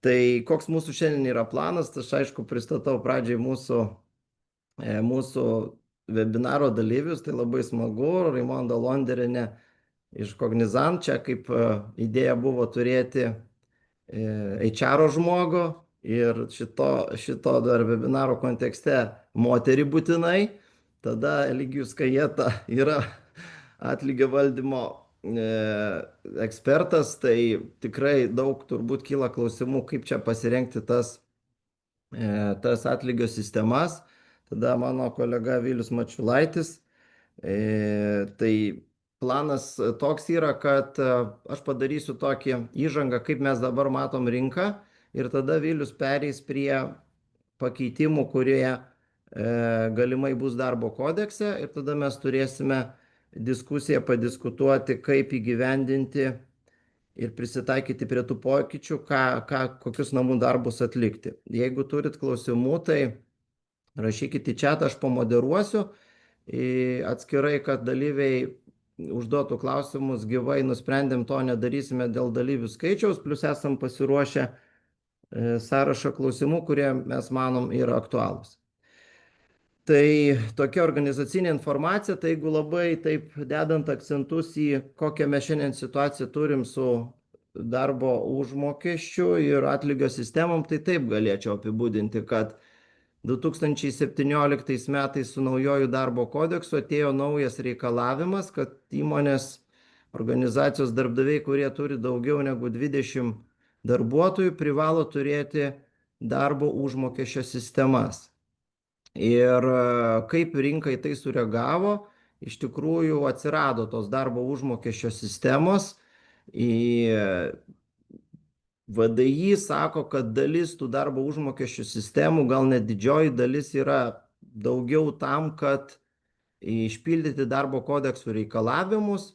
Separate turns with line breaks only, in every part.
Tai koks mūsų šiandien yra planas, tai aš aišku pristatau pradžiai mūsų webinaro dalyvius, tai labai smagu, Raimonda Londerienė iš Cognizant, čia kaip idėja buvo turėti HR žmogų ir šito dar webinaro kontekste moterį būtinai, tada Eligijus Kajeta yra atlygio valdymo ekspertas, tai tikrai daug turbūt kyla klausimų, kaip čia pasirengti tas atlygio sistemas. Tada mano kolega Vilius Mačiulaitis. Tai planas toks yra, kad aš padarysiu tokį įžangą, kaip mes dabar matom rinką ir tada Vilius pereis prie pakeitimų, kurie galimai bus darbo kodekse ir tada mes turėsime diskusiją padiskutuoti, kaip įgyvendinti ir prisitaikyti prie tų pokyčių, kokius namų darbus atlikti. Jeigu turit klausimų, tai rašykite į chatą, aš pamoderuosiu atskirai, kad dalyviai užduotų klausimus gyvai, nusprendėm to nedarysime dėl dalyvių skaičiaus, plus esam pasiruošę sąrašą klausimų, kurie mes manom yra aktualūs. Tai tokia organizacinė informacija, tai jeigu labai taip dedant akcentus į kokią mes šiandien situaciją turim su darbo užmokesčiu ir atlygio sistemom, tai taip galėčiau apibūdinti, kad 2017 metais su naujoju darbo kodeksu atėjo naujas reikalavimas, kad įmonės organizacijos darbdaviai, kurie turi daugiau negu 20 darbuotojų, privalo turėti darbo užmokesčio sistemas. Ir kaip rinka į tai sureagavo, iš tikrųjų atsirado tos darbo užmokesčio sistemos. VDI sako, kad dalis tų darbo užmokesčių sistemų, gal net didžioji dalis yra daugiau tam, kad išpildyti darbo kodeksų reikalavimus.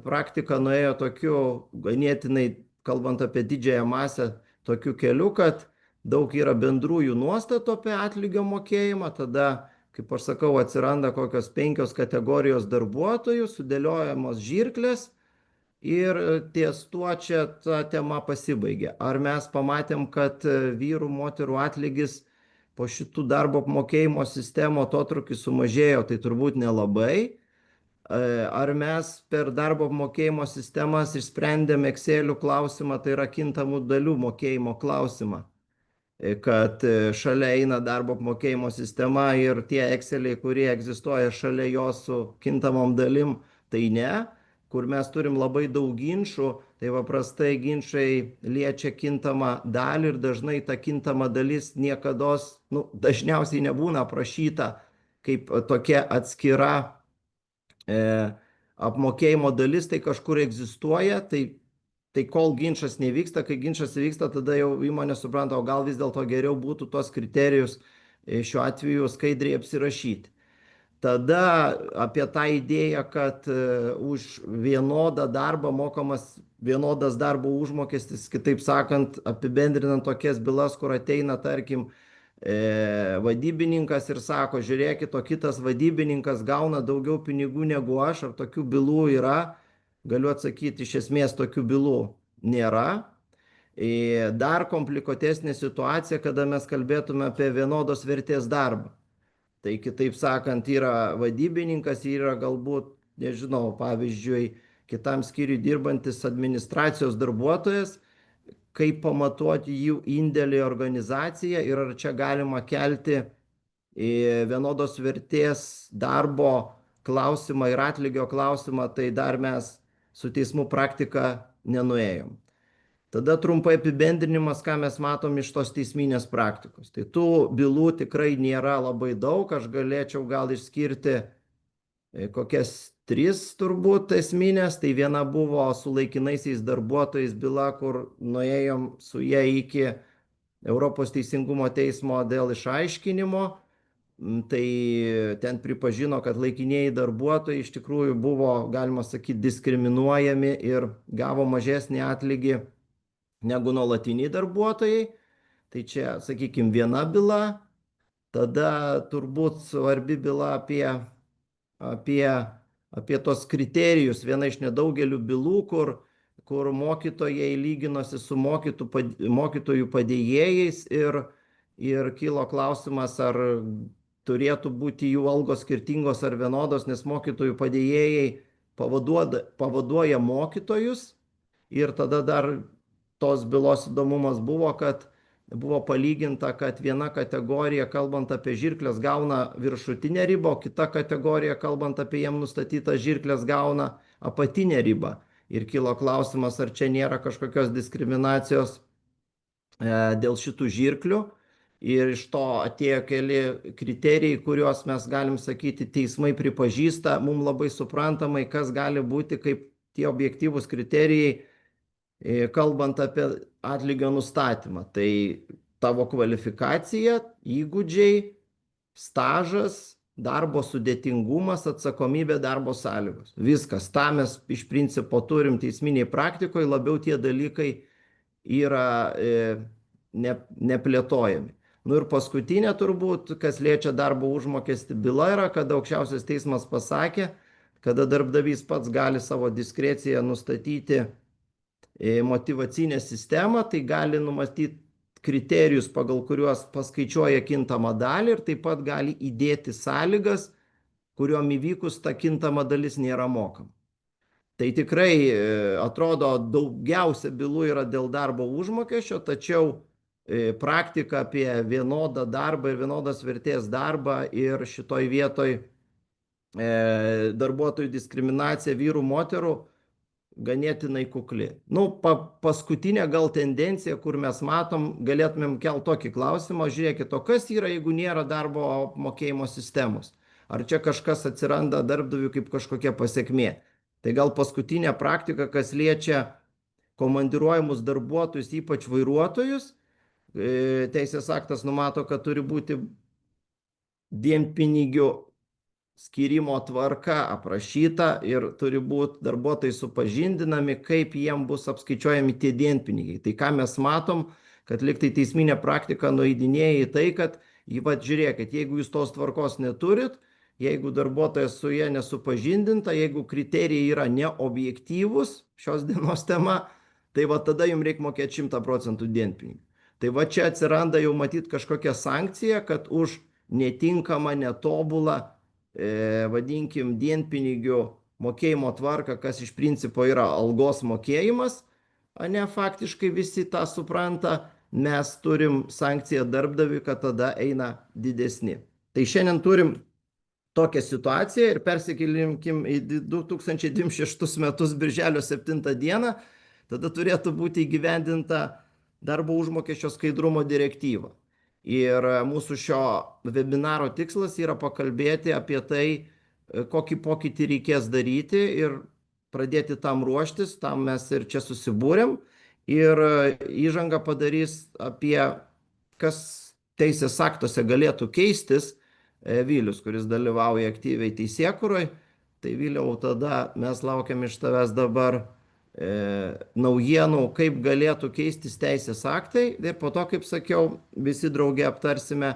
Praktika nuėjo tokiu ganėtinai, kalbant apie didžiąją masę, tokiu keliu, kad daug yra bendrųjų nuostatų apie atlygio mokėjimą, tada, kaip aš sakau, atsiranda kokios 5 kategorijos darbuotojų, sudėliojamos žirklės ir ties tuo čia ta tema pasibaigė. Ar mes pamatėm, kad vyrų, moterų atlygis po šitų darbo apmokėjimo sistemo atotrūkis sumažėjo, tai turbūt nelabai. Ar mes per darbo apmokėjimo sistemas išsprendėm Excelių klausimą, tai yra kintamų dalių mokėjimo klausimą, kad šalia eina darbo apmokėjimo sistema ir tie Exceliai, kurie egzistuoja šalia jos su kintamom dalim, tai ne, kur mes turim labai daug ginčių, tai paprastai ginčiai liečia kintamą dalį ir dažnai ta kintama dalis niekados, dažniausiai nebūna aprašyta kaip tokia atskira apmokėjimo dalis, tai kažkur egzistuoja, tai kol ginčas nevyksta, kai ginčas įvyksta, tada jau įmonė supranta, o gal vis dėlto geriau būtų tos kriterijus šiuo atveju skaidriai apsirašyti. Tada apie tą idėją, kad už vienodą darbą mokamas vienodas darbo užmokestis, kitaip sakant, apibendrinant tokias bylas, kur ateina, tarkim, vadybininkas ir sako, žiūrėkit, o kitas vadybininkas gauna daugiau pinigų negu aš, ar tokių bylų yra? Galiu atsakyti, iš esmės tokių bylų nėra. Dar komplikuotesnė situacija, kada mes kalbėtume apie vienodos vertės darbą. Tai kitaip sakant, yra vadybininkas, yra galbūt, nežinau, pavyzdžiui, kitam skyriui dirbantis administracijos darbuotojas, kaip pamatuoti jų indėlį į organizaciją ir ar čia galima kelti vienodos vertės darbo klausimą ir atlygio klausimą, tai dar mes su teismų praktika nenuėjom. Tada trumpai apibendrinimas, ką mes matom iš tos teisminės praktikos. Tai tų bylų tikrai nėra labai daug, aš galėčiau gal išskirti kokias 3 turbūt esminės. Tai viena buvo su laikinaisiais darbuotojais byla, kur nuėjom su jie iki Europos teisingumo teismo dėl išaiškinimo. Tai ten pripažino, kad laikinieji darbuotojai iš tikrųjų buvo, galima sakyti, diskriminuojami ir gavo mažesnį atlygį negu nuolatiniai darbuotojai. Tai čia, sakykime, viena byla. Tada turbūt svarbi byla apie tos kriterijus, viena iš nedaugelių bylų, kur kur mokytojai lyginosi su mokytojų padėjėjais ir kilo klausimas, ar turėtų būti jų algos skirtingos ar vienodos, nes mokytojų padėjėjai pavaduoja mokytojus. Ir tada dar tos bylos įdomumas buvo, kad buvo palyginta, kad viena kategorija, kalbant apie žirklės, gauna viršutinę ribą, o kita kategorija, kalbant apie jiem nustatytas žirklės, gauna apatinę ribą. Ir kilo klausimas, ar čia nėra kažkokios diskriminacijos dėl šitų žirklių. Ir iš to atėjo keli kriterijai, kuriuos mes galim sakyti, teismai pripažįsta mums labai suprantamai, kas gali būti kaip tie objektyvūs kriterijai, kalbant apie atlygio nustatymą. Tai tavo kvalifikacija, įgūdžiai, stažas, darbo sudėtingumas, atsakomybė, darbo sąlygos. Viskas. Ta mes iš principo turim teisminiai praktikoje, labiau tie dalykai yra neplėtojami. Nu ir paskutinė turbūt, kas liečia darbo užmokestį byla, yra, kad aukščiausias teismas pasakė, kada darbdavys pats gali savo diskreciją nustatyti motyvacinę sistemą, tai gali numatyti kriterijus, pagal kuriuos paskaičiuoja kintamą dalį ir taip pat gali įdėti sąlygas, kuriuom įvykus ta kintama dalis nėra mokama. Tai tikrai atrodo daugiausia bylų yra dėl darbo užmokesčio, tačiau praktika apie vienodą darbą ir vienodas vertės darbą ir šitoj vietoj darbuotojų diskriminacija vyrų, moterų ganėtinai kukli. Nu, paskutinė gal tendencija, kur mes matom, galėtumėm kelti tokį klausimą, žiūrėkit, o kas yra, jeigu nėra darbo apmokėjimo sistemos? Ar čia kažkas atsiranda darbdavių kaip kažkokia pasiekmė? Tai gal paskutinė praktika, kas liečia komandiruojamus darbuotojus, ypač vairuotojus, teisės aktas numato, kad turi būti dienpinigių skyrimo tvarka aprašyta ir turi būti darbuotojai supažindinami, kaip jiem bus apskaičiuojami tie dienpinigiai. Tai ką mes matom, kad liktai teisminė praktika nueidinėja į tai, kad žiūrėkit, jeigu jūs tos tvarkos neturit, jeigu darbuotojas su jie nesupažindinta, jeigu kriterijai yra neobjektyvūs, šios dienos tema, tai tada jums reikia mokėti 100% dienpinigių. Tai čia atsiranda jau matyti kažkokia sankcija, kad už netinkamą, netobulą vadinkim dienpinigių mokėjimo tvarką, kas iš principo yra algos mokėjimas, ne faktiškai visi tą supranta, mes turim sankciją darbdaviui, kad tada eina didesni. Tai šiandien turim tokią situaciją ir persikėlimkim į 2026 metus birželio 7 dieną, tada turėtų būti įgyvendinta darbo užmokesčio skaidrumo direktyva. Ir mūsų šio webinaro tikslas yra pakalbėti apie tai, kokį pokytį reikės daryti ir pradėti tam ruoštis, tam mes ir čia susibūrėm. Ir įžanga padarys apie, kas teisės aktuose galėtų keistis, Vilius, kuris dalyvauja aktyviai teisėkūroj. Tai Viliau, tada mes laukiam iš tavęs dabar naujienų, kaip galėtų keistis teisės aktai ir po to, kaip sakiau, visi drauge aptarsime,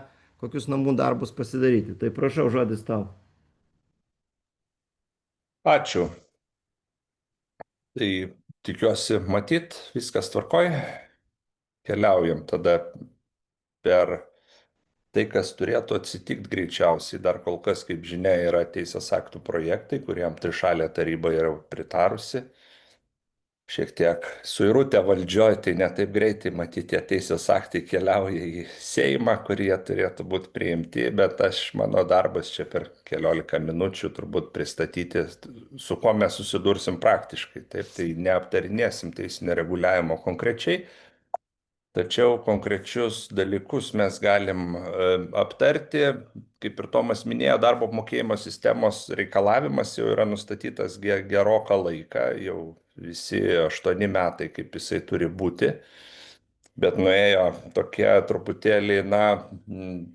kokius namų darbus pasidaryti. Tai prašau, žodis tau.
Ačiū. Tai tikiuosi matyt, viskas tvarkoj. Keliaujam tada per tai, kas turėtų atsitikti greičiausiai. Dar kol kas, kaip žinia, yra teisės aktų projektai, kuriem trišalė taryba yra pritarusi. Šiek tiek suirutė valdžioj, tai ne taip greitai matyti, tie teisės aktai keliauja į Seimą, kurie turėtų būti priimti, bet mano darbas čia per 15 minučių turbūt pristatyti, su kuo mes susidursim praktiškai. Taip, tai neaptarinėsim teisinio reguliavimo konkrečiai, tačiau konkrečius dalykus mes galim aptarti. Kaip ir Tomas minėjo, darbo apmokėjimo sistemos reikalavimas jau yra nustatytas geroką laiką, jau visi 8 metai, kaip jisai turi būti, bet nuėjo tokia truputėlį,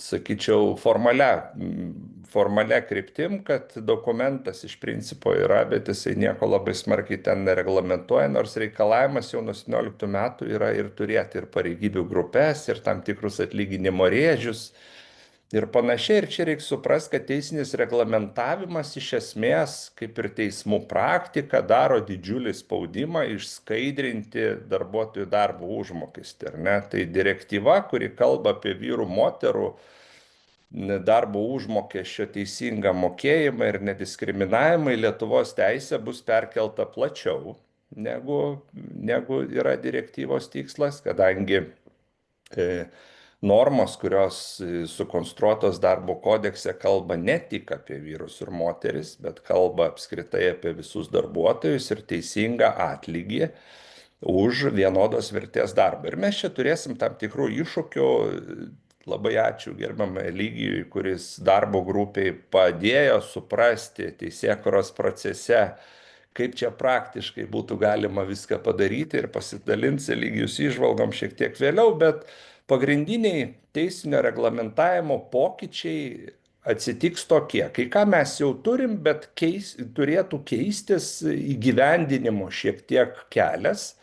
sakyčiau, formalia kryptim, kad dokumentas iš principo yra, bet jisai nieko labai smarkiai ten nereglamentuoja, nors reikalavimas jau nuo 17 metų yra ir turėti ir pareigybių grupės, ir tam tikrus atlyginimo rėžius, ir panašiai. Ir čia reikia suprasti, kad teisinis reglamentavimas iš esmės, kaip ir teismų praktika, daro didžiulį spaudimą išskaidrinti darbuotojų darbo užmokestį. Ar ne? Tai direktyva, kuri kalba apie vyrų, moterų darbo užmokesčio teisingą mokėjimą ir nediskriminavimą į Lietuvos teisę bus perkelta plačiau negu yra direktyvos tikslas, kadangi normos, kurios sukonstruotos darbo kodekse, kalba ne tik apie vyrus ir moteris, bet kalba apskritai apie visus darbuotojus ir teisingą atlygį už vienodos vertės darbą. Ir mes čia turėsim tam tikrų iššūkių. Labai ačiū gerbiamam Eligijui, kuris darbo grupiai padėjo suprasti teisėkuros procese, kaip čia praktiškai būtų galima viską padaryti, ir pasidalins Eligijus įžvalgom šiek tiek vėliau, bet pagrindiniai teisinio reglamentavimo pokyčiai atsitiks tokie. Kai ką mes jau turim, bet turėtų keistis įgyvendinimo šiek tiek kelias.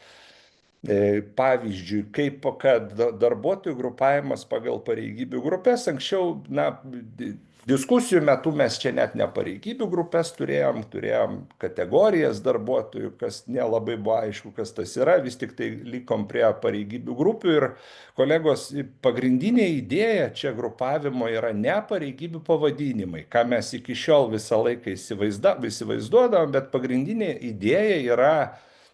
Pavyzdžiui, kaip kad darbuotojų grupavimas pagal pareigybių grupės. Anksčiau, diskusijų metu mes čia net ne pareigybių grupės turėjom kategorijas darbuotojų, kas nelabai buvo aišku, kas tas yra, vis tik tai likom prie pareigybių grupių. Ir kolegos, pagrindinė idėja čia grupavimo yra ne pareigybių pavadinimai, ką mes iki šiol visą laiką įsivaizduodavom, bet pagrindinė idėja yra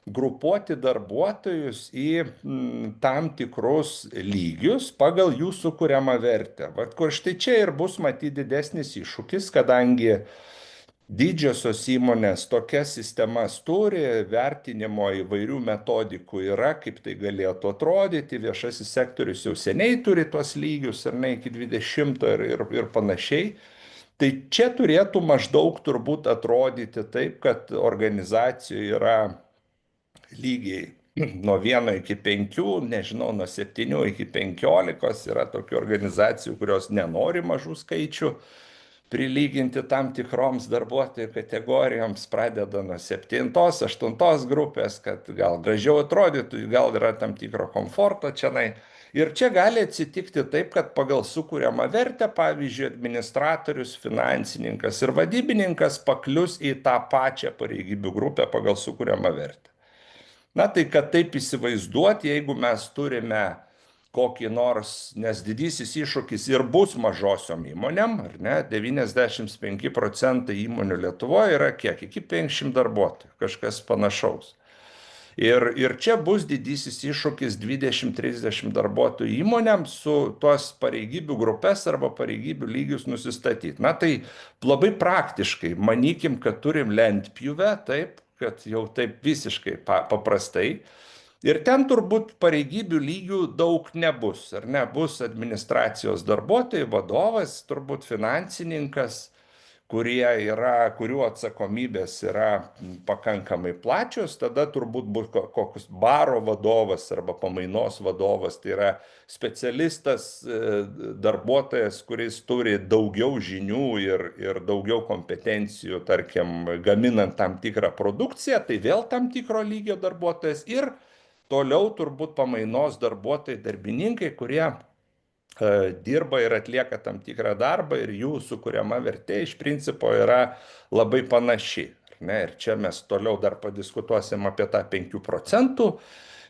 grupuoti darbuotojus į tam tikrus lygius pagal jų sukuriamą vertę. Vat kur štai čia ir bus matyti didesnis iššūkis, kadangi didžiosios įmonės tokias sistemas turi, vertinimo įvairių metodikų yra, kaip tai galėtų atrodyti, viešasis sektorius jau seniai turi tuos lygius, ar ne, iki 20 ir panašiai. Tai čia turėtų maždaug turbūt atrodyti taip, kad organizacijoje yra lygiai nuo 1 iki 5, nežinau, nuo 7 iki 15 yra tokių organizacijų, kurios nenori mažų skaičių prilyginti tam tikroms darbuotojų kategorijoms, pradeda nuo 7, 8 grupės, kad gal gražiau atrodytų, gal yra tam tikro komforto čianai. Ir čia gali atsitikti taip, kad pagal sukūriamą vertę, pavyzdžiui, administratorius, finansininkas ir vadybininkas paklius į tą pačią pareigybių grupę pagal sukūriamą vertę. Tai kad taip įsivaizduoti, jeigu mes turime kokį nors, nes didysis iššūkis ir bus mažosiom įmonėm, ar ne, 95% įmonių Lietuvoje yra kiek, iki 500 darbuotojų, kažkas panašaus. Ir čia bus didysis iššūkis 20-30 darbuotojų įmonėms su tuos pareigybių grupės arba pareigybių lygius nusistatyti. Tai labai praktiškai, manykim, kad turim lentpjūvę, taip, kad jau taip visiškai paprastai. Ir ten turbūt pareigybių lygių daug nebus, ar ne? Bus administracijos darbuotojai, vadovas, turbūt finansininkas, kurių atsakomybės yra pakankamai plačios, tada turbūt bus kokius baro vadovas arba pamainos vadovas, tai yra specialistas, darbuotojas, kuris turi daugiau žinių ir daugiau kompetencijų, tarkim, gaminant tam tikrą produkciją, tai vėl tam tikro lygio darbuotojas. Ir toliau turbūt pamainos darbuotojai, darbininkai, kurie dirba ir atlieka tam tikrą darbą ir jų sukuriama vertė iš principo yra labai panaši. Ir čia mes toliau dar padiskutuosim apie tą 5%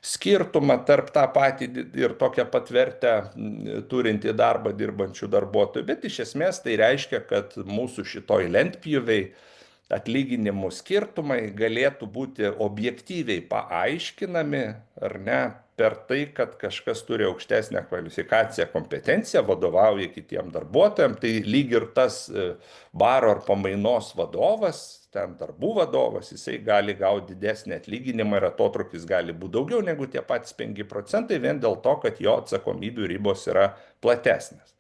skirtumą tarp tą patį ir tokią pat vertę turinti darbą dirbančių darbuotojų. Bet iš esmės tai reiškia, kad mūsų šitoj lentpjūviai atlyginimų skirtumai galėtų būti objektyviai paaiškinami, ar ne, per tai, kad kažkas turi aukštesnę kvalifikaciją, kompetenciją, vadovauja kitiem darbuotojam. Tai lyg ir tas baro ar pamainos vadovas, ten darbų vadovas, jisai gali gauti didesnį atlyginimą ir atotrukis gali būti daugiau negu tie patys 5%, vien dėl to, kad jo atsakomybių ribos yra platesnės.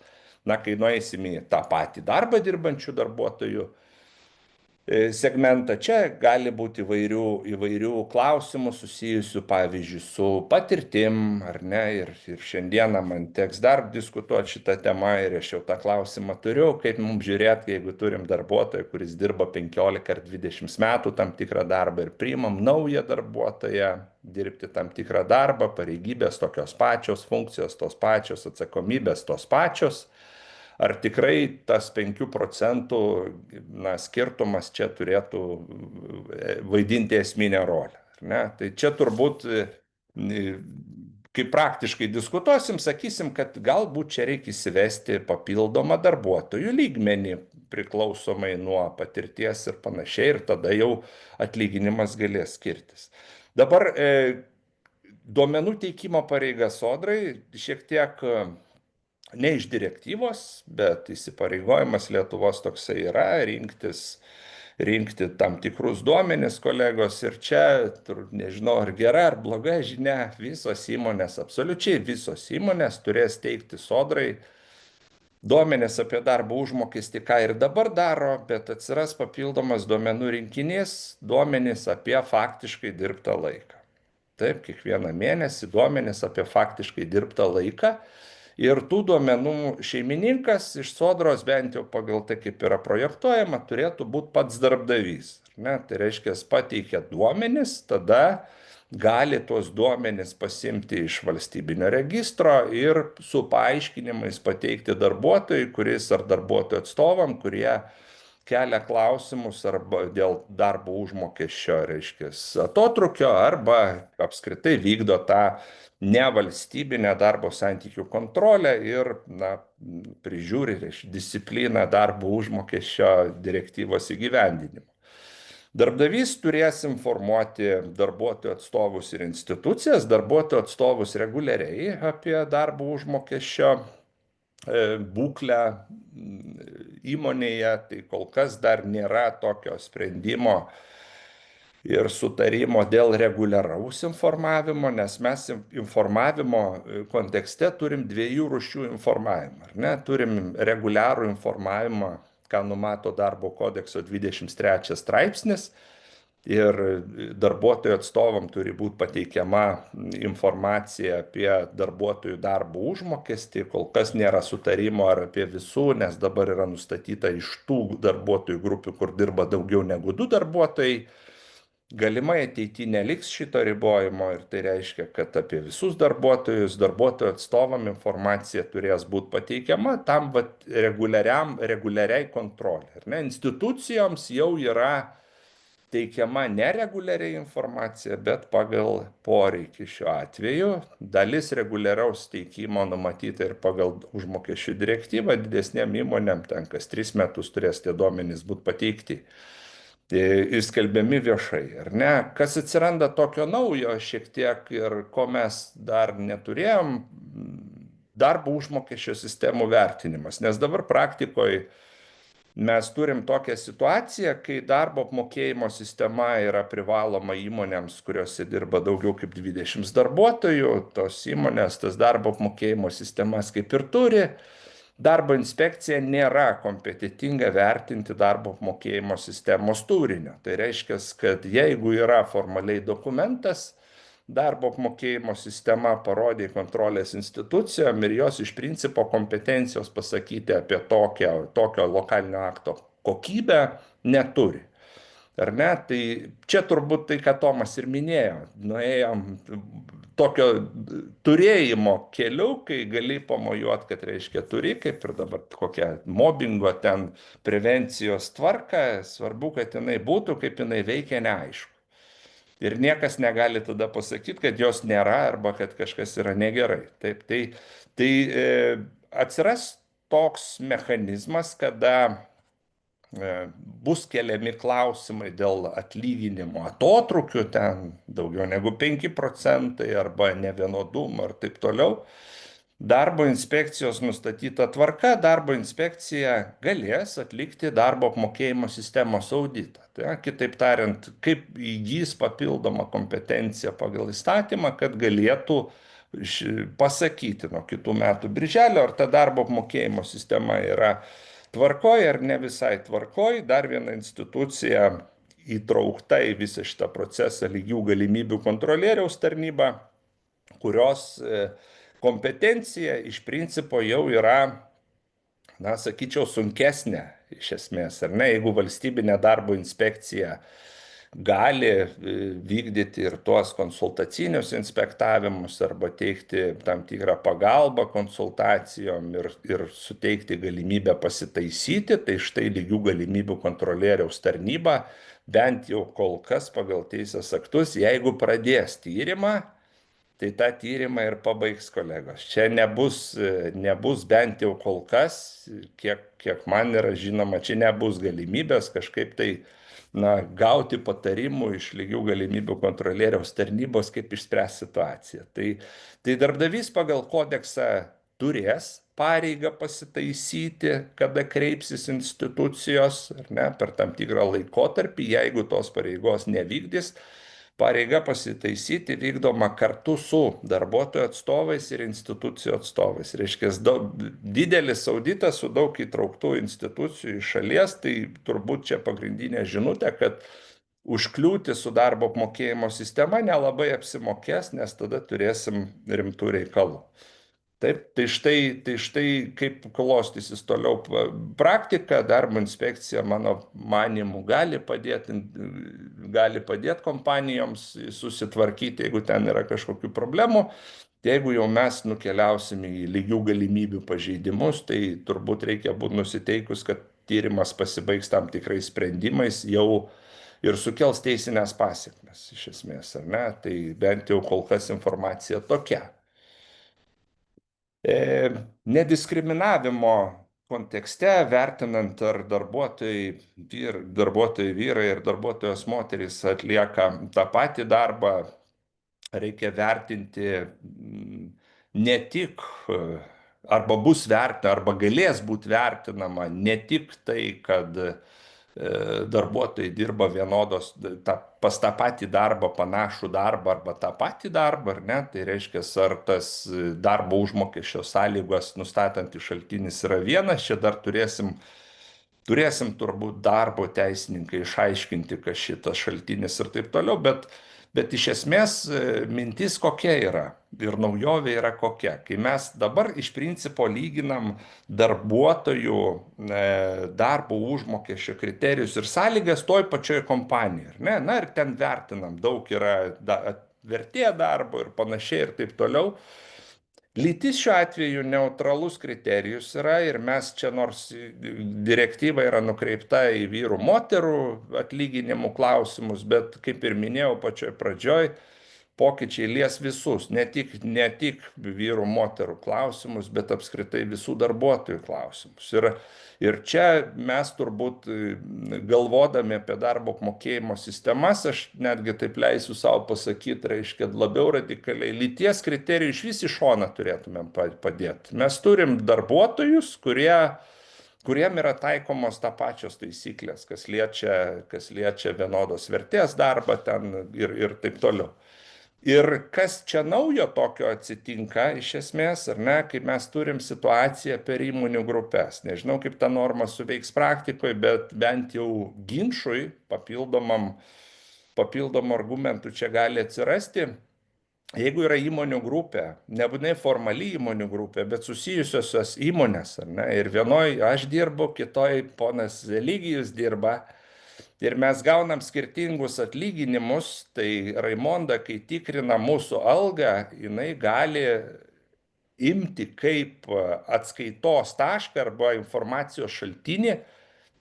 Kai nueisim į tą patį darbą dirbančių darbuotojų segmentą, čia gali būti įvairių klausimų susijusių, pavyzdžiui, su patirtim, ar ne, ir šiandieną man teks dar diskutuoti šitą temą ir aš jau tą klausimą turiu, kaip mums žiūrėti, jeigu turim darbuotoją, kuris dirba 15 ar 20 metų tam tikrą darbą ir priimam naują darbuotoją dirbti tam tikrą darbą, pareigybės tokios pačios, funkcijos tos pačios, atsakomybės tos pačios. ar tikrai tas 5% skirtumas čia turėtų vaidinti esminę rolę. Ar ne? Tai čia turbūt, kai praktiškai diskutuosim, sakysim, kad galbūt čia reikia įsivesti papildomą darbuotojų lygmenį priklausomai nuo patirties ir panašiai, ir tada jau atlyginimas galės skirtis. Dabar duomenų teikimo pareiga sodrai šiek tiek ne iš direktyvos, bet įsipareigojimas Lietuvos toksai yra rinkti tam tikrus duomenis, kolegos. Ir čia, nežinau, ar gera, ar bloga žinia, visos įmonės, absoliučiai visos įmonės turės teikti sodrai duomenis apie darbo užmokestį, ką ir dabar daro, bet atsiras papildomas duomenų rinkinys, duomenis apie faktiškai dirbtą laiką. Taip, kiekvieną mėnesį duomenis apie faktiškai dirbtą laiką. Ir tų duomenų šeimininkas iš sodros, bent jau pagal tai, kaip yra projektuojama, turėtų būti pats darbdavys. Ne? Tai reiškia, pateikia duomenis, tada gali tuos duomenis pasimti iš valstybinio registro ir su paaiškinimais pateikti darbuotojui, kuris ar darbuotojų atstovam, kurie kelia klausimus arba dėl darbo užmokesčio, reiškia, atotrukio, arba apskritai vykdo tą nevalstybinę darbo santykių kontrolę ir prižiūri discipliną darbo užmokesčio direktyvos įgyvendinimo. Darbdavys turės informuoti darbuotojų atstovus ir institucijas, darbuotojų atstovus reguliariai apie darbo užmokesčio būklę įmonėje. Tai kol kas dar nėra tokio sprendimo ir sutarimo dėl reguliaraus informavimo, nes mes informavimo kontekste turim dviejų rūšių informavimą. Ar ne? Turim reguliarų informavimą, ką numato darbo kodekso 23 straipsnis. Ir darbuotojų atstovam turi būti pateikiama informacija apie darbuotojų darbo užmokestį. Kol kas nėra sutarimo ar apie visų, nes dabar yra nustatyta iš tų darbuotojų grupių, kur dirba daugiau negu 2 darbuotojai. Galimai ateityje neliks šito ribojimo ir tai reiškia, kad apie visus darbuotojus, darbuotojų atstovam informacija turės būti pateikiama tam reguliariai kontrolė. Institucijoms jau yra teikiama nereguliariai informacija, bet pagal poreikį šiuo atveju. Dalis reguliaraus teikimo numatyta ir pagal užmokesčių direktyvą, didesnėm įmonėm ten kas 3 metus turės tie duomenys būti pateikti ir skelbiami viešai, ar ne? Kas atsiranda tokio naujo šiek tiek ir ko mes dar neturėjom, darbo užmokesčio sistemų vertinimas, nes dabar praktikoje mes turim tokią situaciją, kai darbo apmokėjimo sistema yra privaloma įmonėms, kuriuose dirba daugiau kaip 20 darbuotojų. Tos įmonės tas darbo apmokėjimo sistemas kaip ir turi. Darbo inspekcija nėra kompetitinga vertinti darbo apmokėjimo sistemos turinio. Tai reiškia, kad jeigu yra formaliai dokumentas, darbo apmokėjimo sistema parodė kontrolės institucijom ir jos iš principo kompetencijos pasakyti apie tokio lokalinio akto kokybę neturi. Ar ne? Tai čia turbūt tai, ką Tomas ir minėjo, nuėjom tokio turėjimo keliu, kai gali pamojuoti, kad reiškia turi, kaip ir dabar kokia mobingo ten prevencijos tvarka, svarbu, kad jinai būtų, kaip jinai veikia, neaišku. Ir niekas negali tada pasakyti, kad jos nėra arba kad kažkas yra negerai. Taip, tai atsiras toks mechanizmas, kada bus keliami klausimai dėl atlyginimo atotrūkių, ten daugiau negu 5% arba nevienodumą ir taip toliau. Darbo inspekcijos nustatyta tvarka, darbo inspekcija galės atlikti darbo apmokėjimo sistemos auditą. Tai, kitaip tariant, kaip įgys papildomą kompetenciją pagal įstatymą, kad galėtų pasakyti nuo kitų metų birželio, ar ta darbo apmokėjimo sistema yra tvarkoj ar ne visai tvarkoj. Dar viena institucija įtraukta į visą šitą procesą, lygių galimybių kontrolieriaus tarnyba, kurios kompetencija iš principo jau yra, sakyčiau, sunkesnė iš esmės, ar ne? Jeigu valstybinė darbo inspekcija gali vykdyti ir tuos konsultacinius inspektavimus arba teikti tam tikrą pagalbą konsultacijom ir suteikti galimybę pasitaisyti. Tai štai lygių galimybių kontrolieriaus tarnyba bent jau kol kas pagal teisės aktus, jeigu pradės tyrimą, tai tą tyrimą ir pabaigs kolegos. Čia nebus bent jau kol kas, kiek man yra žinoma, čia nebus galimybės kažkaip tai gauti patarimų iš lygių galimybių kontrolieriaus tarnybos, kaip išspręsti situaciją. Tai darbdavys pagal kodeksą turės pareigą pasitaisyti, kada kreipsis institucijos, ar ne, per tam tikrą laikotarpį. Jeigu tos pareigos nevykdys, pareiga pasitaisyti vykdoma kartu su darbuotojų atstovais ir institucijų atstovais. Reiškia, didelis auditas su daug įtrauktų institucijų iš šalies, tai turbūt čia pagrindinė žinutė, kad užkliūti su darbo apmokėjimo sistema nelabai apsimokės, nes tada turėsim rimtų reikalų. Taip, tai štai kaip klostysis toliau praktika, darbo inspekcija, mano manimu, gali padėti kompanijoms susitvarkyti, jeigu ten yra kažkokių problemų. Jeigu jau mes nukeliausim į lygių galimybių pažeidimus, tai turbūt reikia būti nusiteikus, kad tyrimas pasibaigs tam tikrais sprendimais jau ir sukels teisinės pasiekmes, iš esmės, ar ne? Tai bent jau kol kas informacija tokia. Nediskriminavimo kontekste, vertinant ar darbuotojai vyrai ir darbuotojos moterys atlieka tą patį darbą, reikia vertinti ne tik, arba bus vertinama, arba galės būti vertinama ne tik tai, kad darbuotojai dirba pas tą patį darbą, panašų darbą arba tą patį darbą, ar ne? Tai reiškia, ar tas darbo užmokesčio sąlygos nustatantis šaltinis yra vienas, čia dar turėsim turbūt darbo teisininkai išaiškinti, kas šitas šaltinis ir taip toliau, bet iš esmės mintis kokia yra ir naujovė yra kokia. Kai mes dabar iš principo lyginam darbuotojų darbo užmokesčio kriterijus ir sąlygas toj pačioj kompanijoje, ar ne? Na ir ten vertinam, daug yra vertė darbo ir panašiai ir taip toliau. Lytis šiuo atveju neutralus kriterijus yra ir mes čia, nors direktyva yra nukreipta į vyrų moterų atlyginimų klausimus, bet kaip ir minėjau pačioj pradžioj, pokyčiai lies visus, ne tik vyrų moterų klausimus, bet apskritai visų darbuotojų klausimus. Ir čia mes turbūt galvodami apie darbo apmokėjimo sistemas, aš netgi taip leisiu savo pasakyti, reiškia, labiau radikaliai lyties kriterijų iš vis į šoną turėtumėm padėti. Mes turim darbuotojus, kuriem yra taikomos tą pačios taisyklės, kas liečia vienodos vertės darbą ten ir taip toliau. Ir kas čia naujo tokio atsitinka iš esmės, ar ne, kai mes turim situaciją per įmonių grupės. Nežinau, kaip ta norma suveiks praktikoje, bet bent jau ginčui papildomų argumentų čia gali atsirasti. Jeigu yra įmonių grupė, nebūtinai formali įmonių grupė, bet susijusios įmonės, ar ne, ir vienoj aš dirbu, kitoj ponas Eligijus dirba, ir mes gaunam skirtingus atlyginimus, tai Raimonda, kai tikrina mūsų algą, jinai gali imti kaip atskaitos tašką arba informacijos šaltinį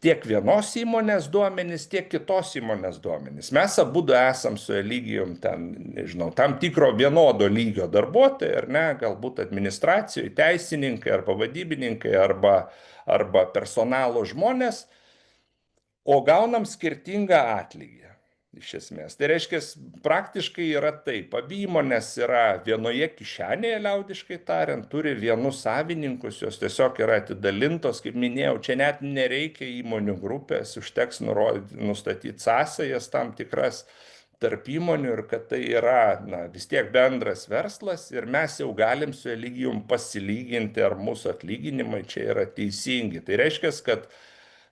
tiek vienos įmonės duomenys, tiek kitos įmonės duomenys. Mes abudu esam su Eligijum ten, nežinau, tam tikro vienodo lygio darbuotojai, ar ne, galbūt administracijoje, teisininkai arba vadybininkai arba personalo žmonės, o gaunam skirtingą atlygį, iš esmės. Tai reiškia, praktiškai yra taip, abi įmonės yra vienoje kišenėje, liaudiškai tariant, turi vienus savininkus, jos tiesiog yra atidalintos, kaip minėjau, čia net nereikia įmonių grupės, užteks nustatyti sąsajas tam tikras tarp įmonių ir kad tai yra vis tiek bendras verslas ir mes jau galim su Eligijum pasilyginti, ar mūsų atlyginimai čia yra teisingi. Tai reiškia, kad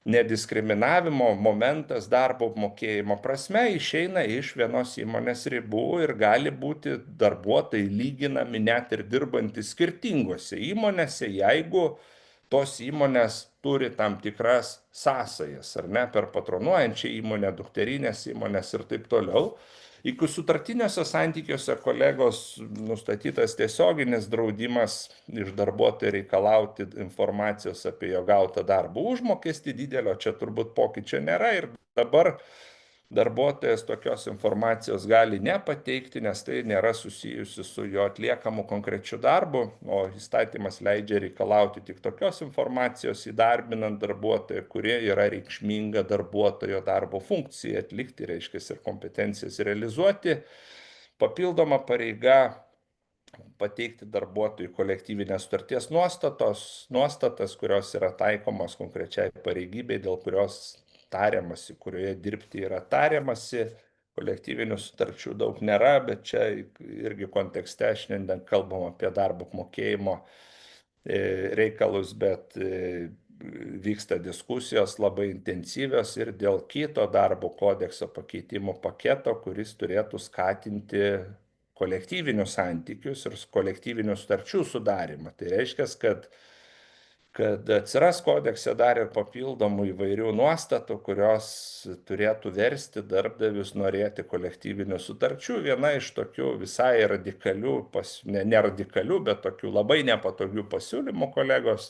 nediskriminavimo momentas darbo apmokėjimo prasme išeina iš vienos įmonės ribų ir gali būti darbuotojai lyginami net ir dirbantys skirtingose įmonėse, jeigu tos įmonės turi tam tikras sąsajas, ar ne, per patronuojančią įmonę, dukterinės įmonės ir taip toliau. Iki sutartiniuose santykiuose kolegos nustatytas tiesioginis draudimas iš darbuotojo reikalauti informacijos apie jo gautą darbo užmokestį, didelio čia turbūt pokyčio nėra ir dabar darbuotojas tokios informacijos gali nepateikti, nes tai nėra susijusi su jo atliekamu konkrečiu darbu, o įstatymas leidžia reikalauti tik tokios informacijos įdarbinant darbuotoją, kurie yra reikšminga darbuotojo darbo funkcija atlikti, reiškia, ir kompetencijas realizuoti. Papildoma pareiga pateikti darbuotojui kolektyvinės sutarties nuostatas, kurios yra taikomos konkrečiai pareigybei, dėl kurios tariamasi, kurioje dirbti yra tariamasi. Kolektyvinių sutarčių daug nėra, bet čia irgi kontekste šiandien kalbam apie darbo apmokėjimo reikalus, bet vyksta diskusijos labai intensyvios ir dėl kito darbo kodekso pakeitimų paketo, kuris turėtų skatinti kolektyvinius santykius ir kolektyvinių sutarčių sudarimą. Tai reiškia, kad atsiras kodekse dar ir papildomų įvairių nuostatų, kurios turėtų versti darbdavius norėti kolektyvinių sutarčių. Viena iš tokių visai radikalių, ne radikalių, bet tokių labai nepatogių pasiūlymų kolegos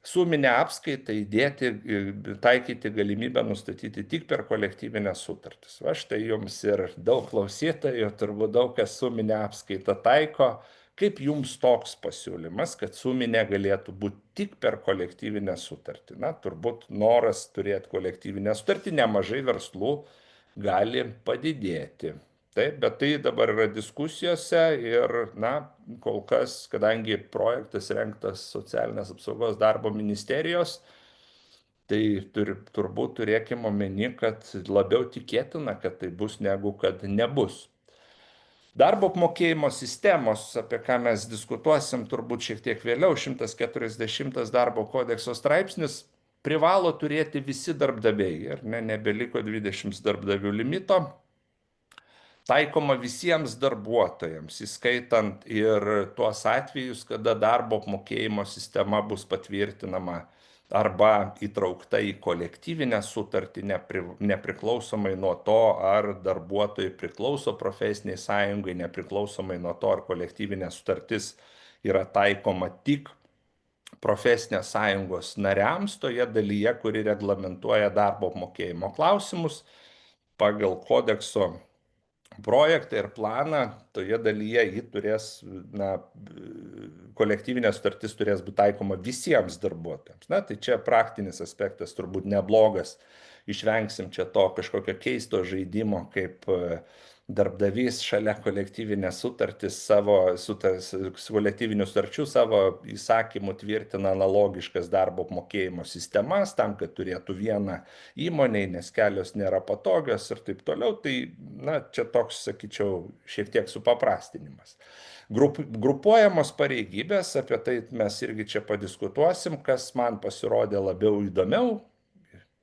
suminę apskaitą įdėti, taikyti galimybę nustatyti tik per kolektyvinės sutartis. Va štai jums ir daug klausytojų, turbūt daug kas suminę apskaitą taiko. Kaip jums toks pasiūlymas, kad suminė galėtų būti tik per kolektyvinę sutartį? Na, turbūt noras turėti kolektyvinę sutartį nemažai verslų gali padidėti. Taip, bet tai dabar yra diskusijose ir, na, kol kas, kadangi projektas rengtas socialinės apsaugos darbo ministerijos, tai turbūt turėkime omeny, kad labiau tikėtina, kad tai bus, negu kad nebus. Darbo apmokėjimo sistemos, apie ką mes diskutuosim turbūt šiek tiek vėliau, 140 darbo kodekso straipsnis privalo turėti visi darbdaviai, ir nebeliko 20 darbdavių limito, taikoma visiems darbuotojams, įskaitant ir tuos atvejus, kada darbo apmokėjimo sistema bus patvirtinama arba įtraukta į kolektyvinę sutartį, nepriklausomai nuo to, ar darbuotojai priklauso profesiniai sąjungai, nepriklausomai nuo to, ar kolektyvinė sutartis yra taikoma tik profesinės sąjungos nariams toje dalyje, kuri reglamentuoja darbo apmokėjimo klausimus pagal kodekso projektą ir planą, toje dalyje jį turės, kolektyvinė sutartis turės būti taikoma visiems darbuotojams. Na, tai čia praktinis aspektas turbūt neblogas. Išvengsim čia to kažkokio keisto žaidimo, kaip darbdavys šalia kolektyvinės sutartis kolektyvinių sutarčių savo įsakymų tvirtina analogiškas darbo apmokėjimo sistemas tam, kad turėtų vieną įmonei, nes kelios nėra patogios ir taip toliau. Tai, na, čia toks, sakyčiau, šiek tiek supaprastinimas. Grupuojamos pareigybės, apie tai mes irgi čia padiskutuosim, kas man pasirodė labiau įdomiau,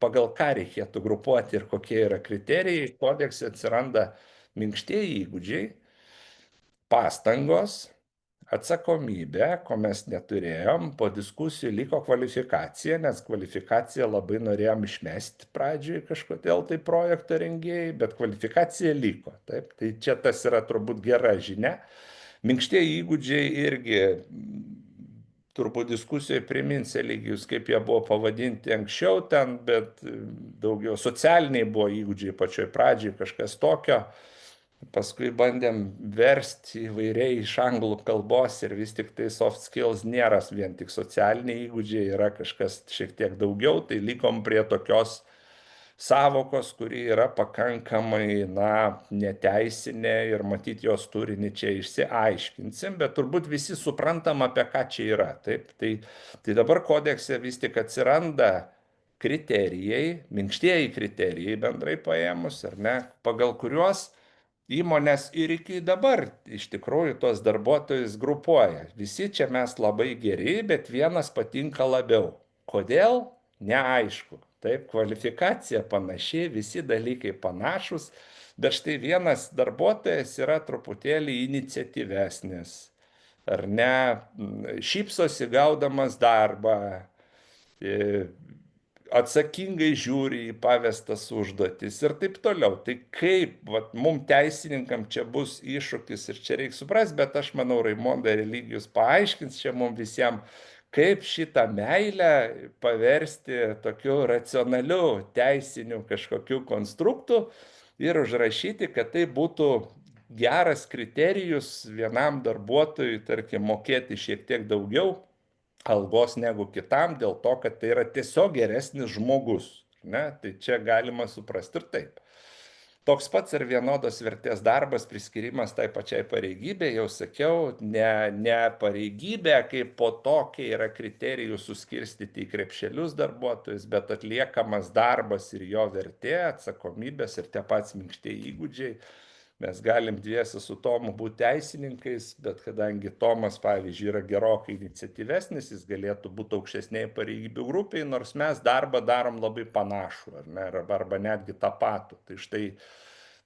pagal ką reikėtų grupuoti ir kokie yra kriterijai. Kodekse atsiranda minkštieji įgūdžiai, pastangos, atsakomybė, ko mes neturėjom, po diskusijų liko kvalifikacija, nes kvalifikaciją labai norėjom išmesti pradžioj kažkodėl tai projekto rengėjai, bet kvalifikacija liko. Taip, tai čia tas yra turbūt gera žinia. Minkštieji įgūdžiai irgi turbūt diskusijoje primins Eligijus, kaip jie buvo pavadinti anksčiau ten, bet daugiau socialiniai buvo įgūdžiai pačioj pradžioj, kažkas tokio. Paskui bandėm versti įvairiai iš anglų kalbos ir vis tik tai soft skills nėra vien tik socialiniai įgūdžiai, yra kažkas šiek tiek daugiau, tai likom prie tokios savokos, kuri yra pakankamai, neteisinė ir matyti jos turinį čia išsiaiškinsim, bet turbūt visi suprantam, apie ką čia yra. Taip, tai dabar kodekse vis tik atsiranda kriterijai, minkštieji kriterijai bendrai paėmus, ar ne, pagal kuriuos įmonės ir iki dabar iš tikrųjų tos darbuotojus grupuoja. Visi čia mes labai geri, bet vienas patinka labiau. Kodėl? Neaišku. Taip, kvalifikacija panaši, visi dalykai panašus, bet štai vienas darbuotojas yra truputėlį iniciatyvesnis, ar ne, šypsosi gaudamas darbą, e, atsakingai žiūri į pavestas užduotis ir taip toliau. Tai kaip, vat, mum teisininkam čia bus iššūkis ir čia reikia suprasti, bet aš manau, Raimonda ir Eligijus paaiškins čia mum visiems, kaip šitą meilę paversti tokiu racionaliu teisiniu kažkokiu konstruktu ir užrašyti, kad tai būtų geras kriterijus vienam darbuotojui, tarkim, mokėti šiek tiek daugiau algos negu kitam, dėl to, kad tai yra tiesiog geresnis žmogus. Ne? Tai čia galima suprasti ir taip. Toks pats ir vienodos vertės darbas, priskirimas tai pačiai pareigybė, jau sakiau, ne pareigybė kaip po tokia yra kriterijų suskirstyti į krepšelius darbuotojus, bet atliekamas darbas ir jo vertė, atsakomybės ir tie pats minkštieji įgūdžiai. Mes galim dviesi su Tomu būti teisininkais, bet kadangi Tomas, pavyzdžiui, yra gerokai iniciatyvesnis, jis galėtų būti aukštesniai pareigybių grupiai, nors mes darbą darom labai panašų, ar ne, arba netgi tą patų.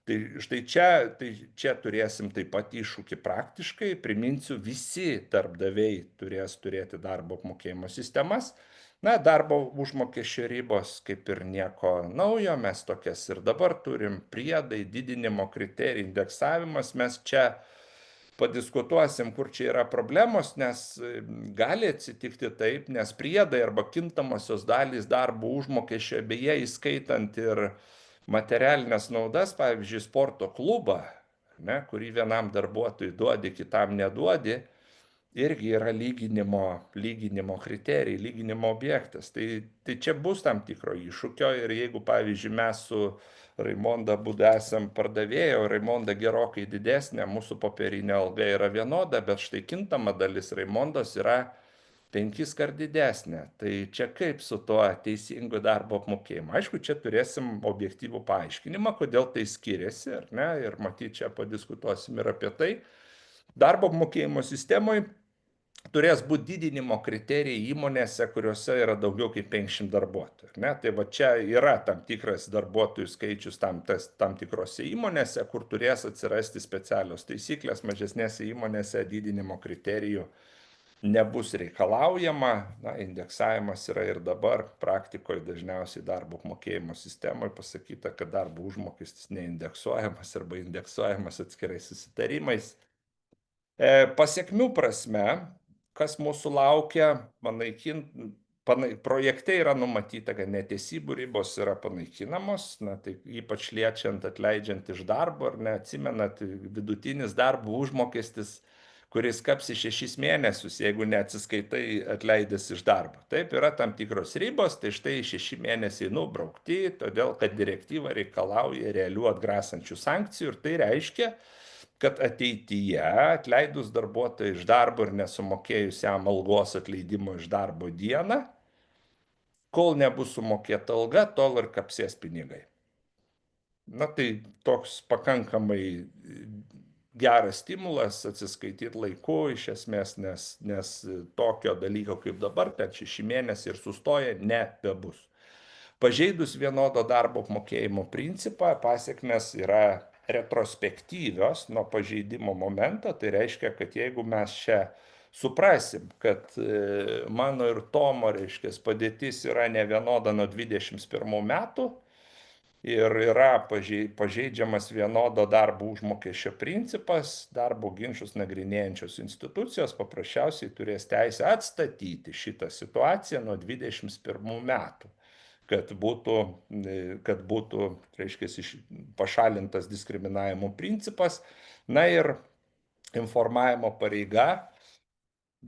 Tai čia turėsim taip pat iššūkį praktiškai. Priminsiu, visi darbdaviai turės turėti darbo apmokėjimo sistemas. Na, darbo užmokesčio ribos kaip ir nieko naujo, mes tokias ir dabar turim, priedai, didinimo kriterijai, indeksavimas, mes čia padiskutuosim, kur čia yra problemos, nes gali atsitikti taip, nes priedai arba kintamosios dalys darbo užmokesčio, beje, įskaitant ir materialinės naudas, pavyzdžiui, sporto klubą, ne, kurį vienam darbuotojui duodi, kitam neduodi, irgi yra lyginimo kriterijai, lyginimo objektas. Tai čia bus tam tikro iššūkio ir jeigu, pavyzdžiui, mes su Raimonda būdu esam pardavėjai, o Raimonda gerokai didesnė, mūsų popierinė alga yra vienoda, bet štai kintama dalis Raimondos yra 5 kart didesnė. Tai čia kaip su tuo teisingu darbo apmokėjimu? Aišku, čia turėsim objektyvų paaiškinimą, kodėl tai skiriasi, ar ne, ir matyt, čia padiskutuosim ir apie tai. Darbo apmokėjimo sistemoje turės būti didinimo kriterijai įmonėse, kuriuose yra daugiau kaip 500 darbuotojų. Ne? Tai va čia yra tam tikras darbuotojų skaičius tam tikrose įmonėse, kur turės atsirasti specialios taisyklės, mažesnėse įmonėse didinimo kriterijų nebus reikalaujama. Na, indeksavimas yra ir dabar praktikoje dažniausiai darbo apmokėjimo sistemoje pasakyta, kad darbo užmokestis neindeksuojamas arba indeksuojamas atskirais susitarimais. Pasiekmių prasme, kas mūsų laukia, projekte yra numatyta, kad netesybų ribos yra panaikinamos, na, tai ypač liečiant atleidžiant iš darbo, ar neatsimenat, vidutinis darbo užmokestis, kuris kapsi 6 mėnesius, jeigu neatsiskaitai atleidęs iš darbo. Taip, yra tam tikros ribos, tai štai 6 mėnesiai nubraukti, todėl kad direktyva reikalauja realių atgrasančių sankcijų ir tai reiškia, kad ateityje atleidus darbuotoją iš darbo ir nesumokėjus jam algos atleidimo iš darbo dieną, kol nebus sumokėta alga, tol ir kapsės pinigai. Na tai toks pakankamai geras stimulas atsiskaityti laiku iš esmės, nes tokio dalyko kaip dabar, ten 6 mėnesiai ir sustoja, nebebus. Pažeidus vienodo darbo apmokėjimo principą, pasiekmes yra retrospektyvios nuo pažeidimo momento, tai reiškia, kad jeigu mes čia suprasim, kad mano ir Tomo, reiškia, padėtis yra nevienoda nuo 21 metų ir yra pažeidžiamas vienodo darbo užmokesčio principas, darbo ginčus nagrinėjančios institucijos paprasčiausiai turės teisę atstatyti šitą situaciją nuo 21 metų. Kad būtų, reiškia, pašalintas diskriminavimo principas. Na ir informavimo pareiga.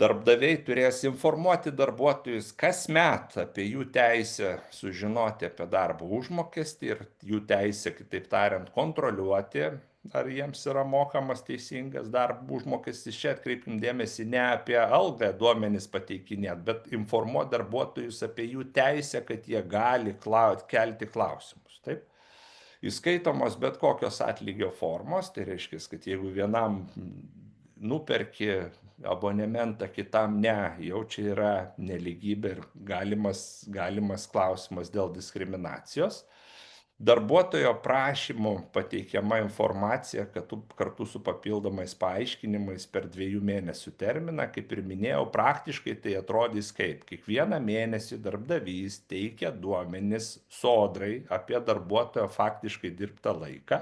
Darbdaviai turės informuoti darbuotojus kasmet apie jų teisę sužinoti apie darbo užmokestį ir jų teisę, kitaip tariant, kontroliuoti, ar jiems yra mokamas teisingas darbo užmokestis. Čia atkreipim dėmesį ne apie algą duomenis pateikinėti, bet informuoti darbuotojus apie jų teisę, kad jie gali kelti klausimus. Taip? Įskaitomos bet kokios atlygio formos, tai reiškia, kad jeigu vienam nuperki abonementą, kitam ne, jau čia yra nelygybė ir galimas klausimas dėl diskriminacijos. darbuotojo prašymu pateikiama informacija, kad tu kartu su papildomais paaiškinimais per 2 mėnesių terminą, kaip ir minėjau, praktiškai tai atrodys kaip kiekvieną mėnesį darbdavys teikia duomenis sodrai apie darbuotojo faktiškai dirbtą laiką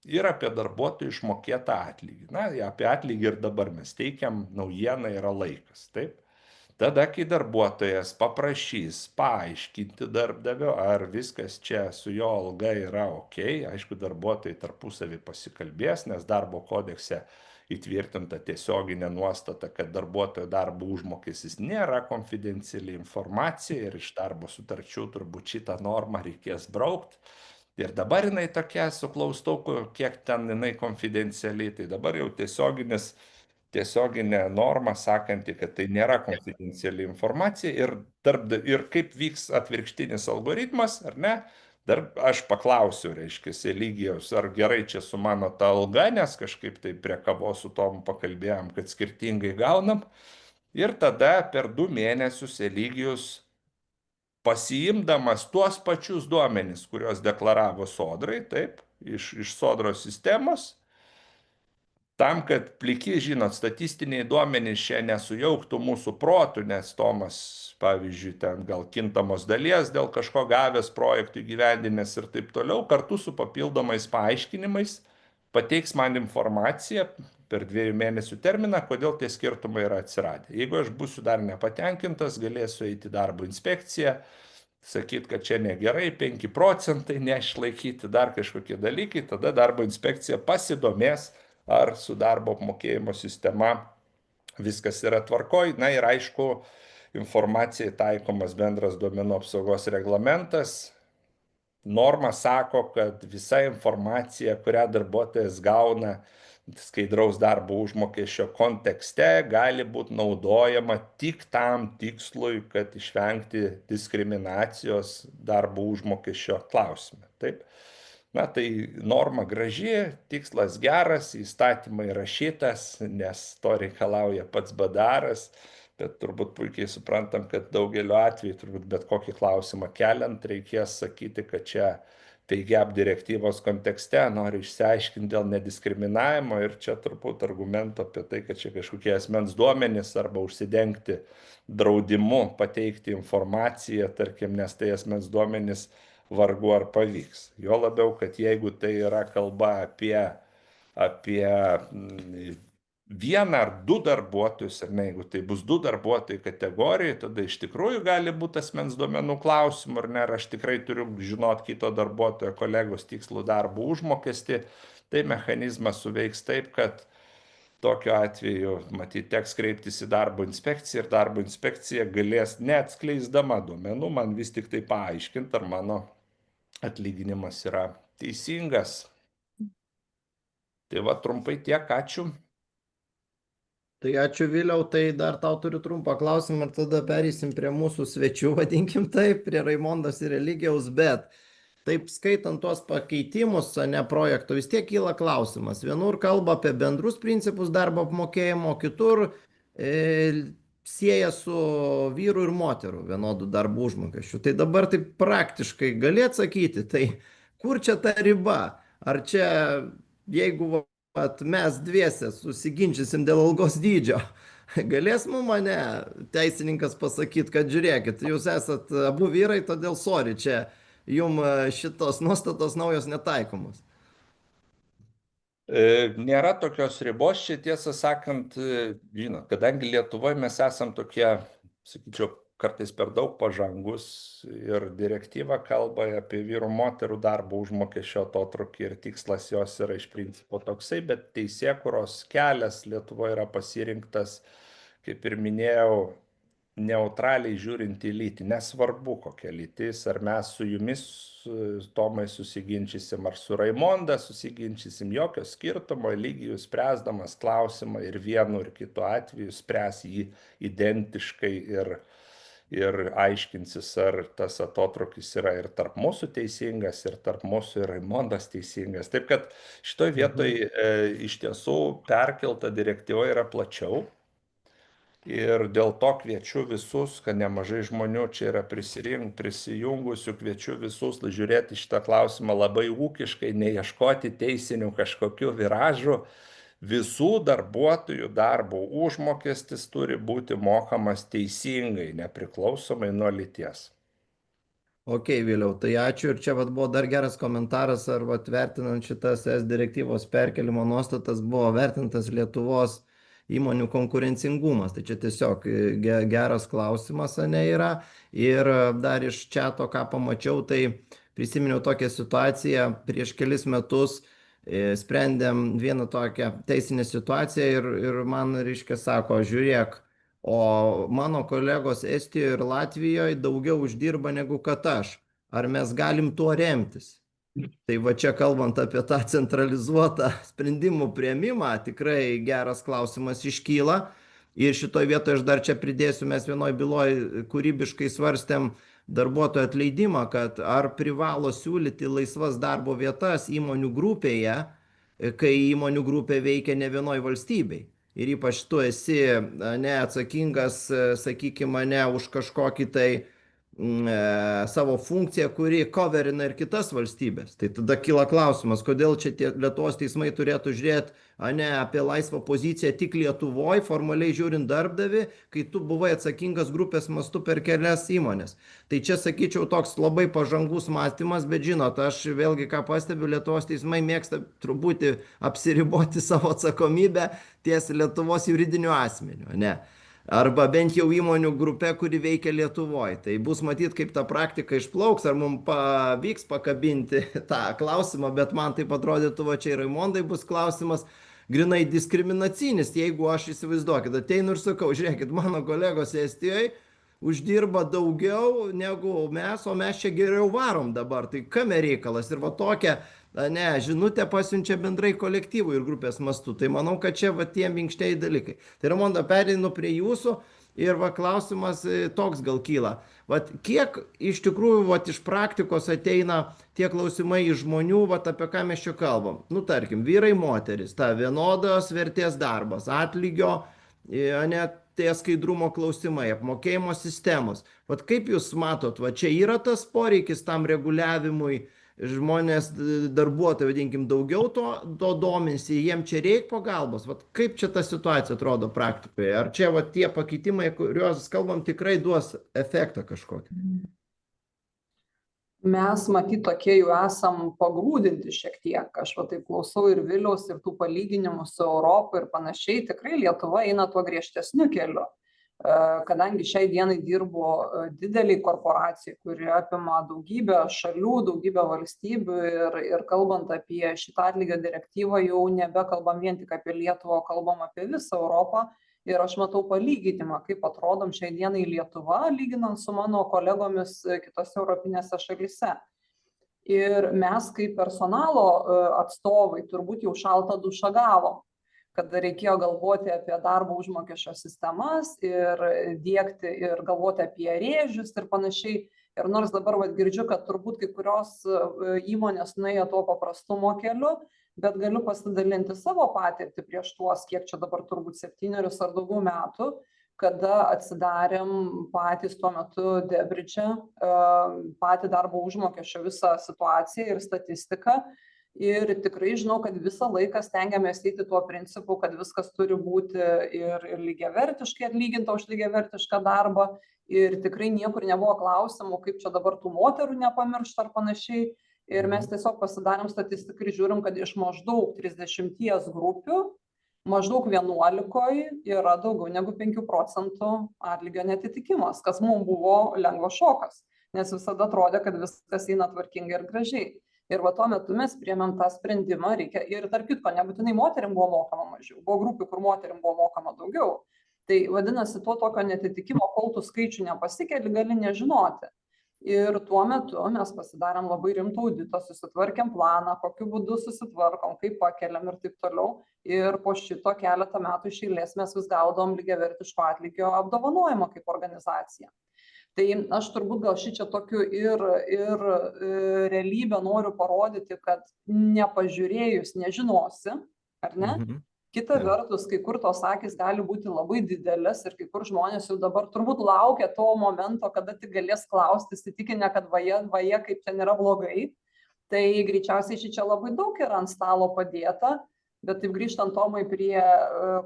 ir apie darbuotojų išmokėtą atlygį. Na, apie atlygį ir dabar mes teikiam, naujiena yra laikas, taip? Tada, kai darbuotojas paprašys paaiškinti darbdavio, ar viskas čia su jo alga yra ok, aišku, darbuotojai tarpusavį pasikalbės, nes darbo kodekse įtvirtinta tiesioginė nuostata, kad darbuotojo darbo užmokestis nėra konfidenciali informacija ir iš darbo sutarčių turbūt šitą normą reikės braukti. Ir dabar jinai tokia su klaustuku, kiek ten jinai konfidencialiai, tai dabar jau tiesioginė norma sakanti, kad tai nėra konfidenciali informacija ir kaip vyks atvirkštinis algoritmas, ar ne? Dar aš paklausiu, reiškia, Eligijos, ar gerai čia su mano ta alga, nes kažkaip tai prie kavos su tom pakalbėjom, kad skirtingai gaunam. Ir tada per 2 mėnesius Eligijus pasiimdamas tuos pačius duomenis, kuriuos deklaravo sodrai, taip, iš sodros sistemos, tam, kad pliki, žinot, statistiniai duomenys čia nesujauktų mūsų protų, nes Tomas, pavyzdžiui, ten gal kintamos dalies dėl kažko gavęs projektų įgyvendinės ir taip toliau, kartu su papildomais paaiškinimais pateiks man informaciją per 2 mėnesių terminą, kodėl tie skirtumai yra atsiradę. Jeigu aš būsiu dar nepatenkintas, galėsiu eiti į darbo inspekciją, sakyti, kad čia negerai, 5 procentai neišlaikyti, dar kažkokie dalykai, tada darbo inspekcija pasidomės, ar su darbo apmokėjimo sistema viskas yra tvarkoj. Na ir aišku, informacijai taikomas bendras duomenų apsaugos reglamentas. Norma sako, kad visa informacija, kurią darbuotojas gauna skaidraus darbo užmokesčio kontekste, gali būti naudojama tik tam tikslui, kad išvengti diskriminacijos darbo užmokesčio klausime. Taip? Na, tai norma graži, tikslas geras, įstatymai rašytas, nes to reikalauja pats badaras, bet turbūt puikiai suprantam, kad daugeliu atveju, turbūt bet kokį klausimą keliant, reikės sakyti, kad čia PGAP direktyvos kontekste nori išsiaiškinti dėl nediskriminavimo ir čia turbūt argumento apie tai, kad čia kažkokie asmens duomenys arba užsidengti draudimu pateikti informaciją, tarkim, nes tai asmens duomenys vargu ar pavyks. Jo labiau, kad jeigu tai yra kalba apie vieną ar du darbuotojus, ar ne, jeigu tai bus 2 darbuotojai kategorijai, tada iš tikrųjų gali būti asmens duomenų klausimų, ar ne, ar aš tikrai turiu žinot kito darbuotojo kolegos tikslų darbo užmokestį, tai mechanizmas suveiks taip, kad tokiu atveju, matyt, teks kreiptis į darbo inspekciją ir darbo inspekcija galės neatskleisdama duomenų man vis tik tai paaiškinti, ar mano atlyginimas yra teisingas. Tai va trumpai tiek, ačiū.
Tai ačiū Viliau, tai dar tau turiu trumpą klausimą ir tada pereisim prie mūsų svečių, vadinkim taip, prie Raimondos ir Eligijaus, bet taip skaitant tuos pakeitimus, ne projekto, vis tiek kyla klausimas. Vienur kalba apie bendrus principus darbo apmokėjimo, kitur sieja su vyrų ir moterų vienodų darbo užmokesčių. Tai dabar taip praktiškai gali atsakyti, tai kur čia ta riba? Ar čia, jeigu mes dviese susiginčysim dėl algos dydžio, galės mane teisininkas pasakyti, kad žiūrėkit, jūs esat abu vyrai, todėl sorry, čia jum šitos nuostatos naujos netaikomos.
Nėra tokios ribos, čia tiesą sakant, žinot, kadangi Lietuvoje mes esam tokie, sakyčiau, kartais per daug pažangus ir direktyva kalba apie vyrų moterų darbo užmokesčio atotrukį ir tikslas jos yra iš principo toksai, bet teisėkuros kelias Lietuvoje yra pasirinktas, kaip ir minėjau, neutraliai žiūrint į lytį, nesvarbu kokia lytis, ar mes su jumis, Tomai, susiginčysim, ar su Raimonda susiginčysim, jokio skirtumo, Eligijus spręsdamas klausimą ir vienu ir kitu atveju spręs jį identiškai ir aiškinsis, ar tas atotrukis yra ir tarp mūsų teisingas, ir tarp mūsų ir Raimondas teisingas. Taip kad šitoj vietoj iš tiesų perkelta direktyva yra plačiau. Ir dėl to kviečiu visus, kad nemažai žmonių čia yra prisijungusių, kviečiu visus žiūrėti šitą klausimą labai ūkiškai, neieškoti teisinių kažkokių viražų. Visų darbuotojų darbo užmokestis turi būti mokamas teisingai, nepriklausomai nuo lyties.
Ok, Viliau, tai ačiū. Ir čia vat buvo dar geras komentaras, ar vat vertinant šitas ES direktyvos perkelimo nuostatas buvo vertintas Lietuvos įmonių konkurencingumas. Tai čia tiesiog geras klausimas, ane, yra. Ir dar iš čiato, ką pamačiau, tai prisiminiau tokią situaciją prieš kelis metus. Sprendėm vieną tokią teisinę situaciją ir man, reiškia, sako, žiūrėk, o mano kolegos Estijoje ir Latvijoje daugiau uždirba negu kad aš. Ar mes galim tuo remtis? Tai va čia kalbant apie tą centralizuotą sprendimų prieimimą, tikrai geras klausimas iškyla. Ir šitoj vietoje aš dar čia pridėsiu, mes vienoj byloj kūrybiškai svarstėm darbuotojo atleidimą, kad ar privalo siūlyti laisvas darbo vietas įmonių grupėje, kai įmonių grupė veikia ne vienoj valstybei. Ir ypač tu esi neatsakingas, sakykime, ne už kažkokį tai savo funkciją, kuri coverina ir kitas valstybės. Tai tada kyla klausimas, kodėl čia Lietuvos teismai turėtų žiūrėti, ne apie laisvą poziciją tik Lietuvoje, formaliai žiūrint darbdavi, kai tu buvai atsakingas grupės mastu per kelias įmonės. Tai čia, sakyčiau, toks labai pažangus mąstymas, bet žinot, aš vėlgi ką pastebiu, Lietuvos teismai mėgsta truputį apsiriboti savo atsakomybę ties Lietuvos juridiniu asmeniu, ne? Arba bent jau įmonių grupė, kuri veikia Lietuvoje. Tai bus matyt, kaip ta praktika išplauks, ar mums pavyks pakabinti tą klausimą, bet man taip atrodytų, va čia ir Raimondai bus klausimas, grinai diskriminacinis, jeigu aš įsivaizduokit, ateinu ir sakau, žiūrėkit, mano kolegos Estijoje uždirba daugiau negu mes, o mes čia geriau varom dabar, tai kame reikalas? Ir va tokia, ne, žinutė pasiunčia bendrai kolektyvui ir grupės mastu. Tai manau, kad čia va tie minkštieji dalykai. Tai Raimonda, pereinu prie jūsų ir va klausimas toks gal kyla. Vat kiek iš tikrųjų vat iš praktikos ateina tie klausimai iš žmonių, vat apie ką mes čia kalbam. Nu, tarkim, vyrai, moteris, ta vienodos vertės darbas, atlygio, net tie skaidrumo klausimai, apmokėjimo sistemos. Vat kaip jūs matot, va čia yra tas poreikis tam reguliavimui, žmonės, darbuotojai, vadinkim, daugiau to domisi, jiem čia reikia pagalbos. Vat kaip čia ta situacija atrodo praktikoje? Ar čia va tie pakeitimai, kuriuos kalbam, tikrai duos efektą kažkokį?
Mes, matyt, tokie jau esam pagrūdinti šiek tiek. Aš va taip klausau ir Viliaus, ir tų palyginimų su Europą ir panašiai. Tikrai Lietuva eina tuo griežtesniu keliu. Kadangi šiai dienai dirbu dideliai korporacijai, kuri apima daugybę šalių, daugybę valstybių ir kalbant apie šitą atlygio direktyvą, jau nebekalbam vien tik apie Lietuvą, kalbam apie visą Europą. Ir aš matau palyginimą, kaip atrodom šiai dienai Lietuva, lyginant su mano kolegomis kitose europinėse šalyse. Ir mes kaip personalo atstovai turbūt jau šaltą dušą gavom, kada reikėjo galvoti apie darbo užmokesčio sistemas ir diegti ir galvoti apie rėžius ir panašiai. Ir nors dabar girdžiu, kad turbūt kai kurios įmonės nuėjo tuo paprastumo keliu, bet galiu pasidalinti savo patirtį prieš tuos, kiek čia dabar turbūt 7 ar daugiau metų, kada atsidarėm patys tuo metu Debridže patį darbo užmokesčio visą situaciją ir statistiką. Ir tikrai žinau, kad visą laiką stengiamės eiti tuo principu, kad viskas turi būti ir lygiavertiškai atlyginta už lygiavertišką darbą. Ir tikrai niekur nebuvo klausimų, kaip čia dabar tų moterų nepamiršti ar panašiai. Ir mes tiesiog pasidarėm statistiką ir žiūrim, kad iš maždaug 30 grupių, maždaug 11 yra daugiau negu 5% atlygio netitikimas, kas mums buvo lengvas šokas, nes visada atrodė, kad viskas eina tvarkingai ir gražiai. Ir va tuo metu mes priėmėm tą sprendimą, reikia, ir tarp kitko, nebūtinai moterim buvo mokama mažiau, buvo grupių, kur moterim buvo mokama daugiau. Tai vadinasi, to tokio netitikimo, kol tu skaičių nepasikeli, gali nežinoti. Ir tuo metu mes pasidarėm labai rimtą auditą, susitvarkėm planą, kokiu būdu susitvarkom, kaip pakeliam ir taip toliau. Ir po šito keletą metų iš eilės mes vis gaudom lygiavertiško atlygio apdovanojimą kaip organizacija. Tai aš turbūt gal šičia tokiu ir realybę noriu parodyti, kad nepažiūrėjus nežinosi, ar ne? Kita vertus, kai kur tos akys gali būti labai didelės ir kai kur žmonės jau dabar turbūt laukia to momento, kada tik galės klausti, įsitikinę, kad vaje, kaip ten yra blogai. Tai greičiausiai čia labai daug yra ant stalo padėta, bet taip grįžtant Tomai prie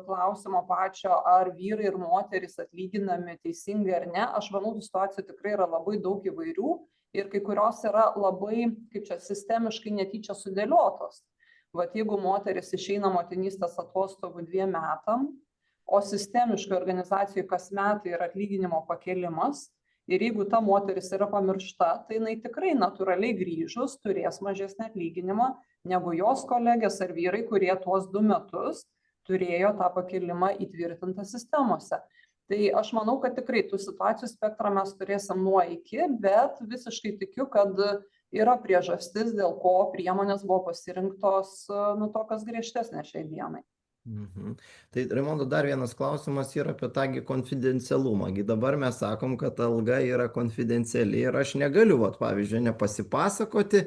klausimo pačio, ar vyrai ir moterys atlyginami teisingai ar ne, aš manau, situacijų tikrai yra labai daug įvairių ir kai kurios yra labai, kaip čia, sistemiškai netyčia sudėliotos. Vat jeigu moteris išeina motinystės atostogų 2 metam, o sistemiškai organizacijai kas metai yra atlyginimo pakėlimas, ir jeigu ta moteris yra pamiršta, tai jinai tikrai natūraliai grįžus turės mažesnį atlyginimą negu jos kolegės ar vyrai, kurie tuos 2 metus turėjo tą pakėlimą įtvirtintą sistemose. Tai aš manau, kad tikrai tų situacijų spektrą mes turėsim nuo iki, bet visiškai tikiu, kad yra priežastis, dėl ko priemonės buvo pasirinktos tokios griežtesnės šiai dienai.
Tai Raimonda, dar vienas klausimas yra apie tą konfidencialumą. Dabar mes sakom, kad alga yra konfidenciali ir aš negaliu, pavyzdžiui, nepasipasakoti,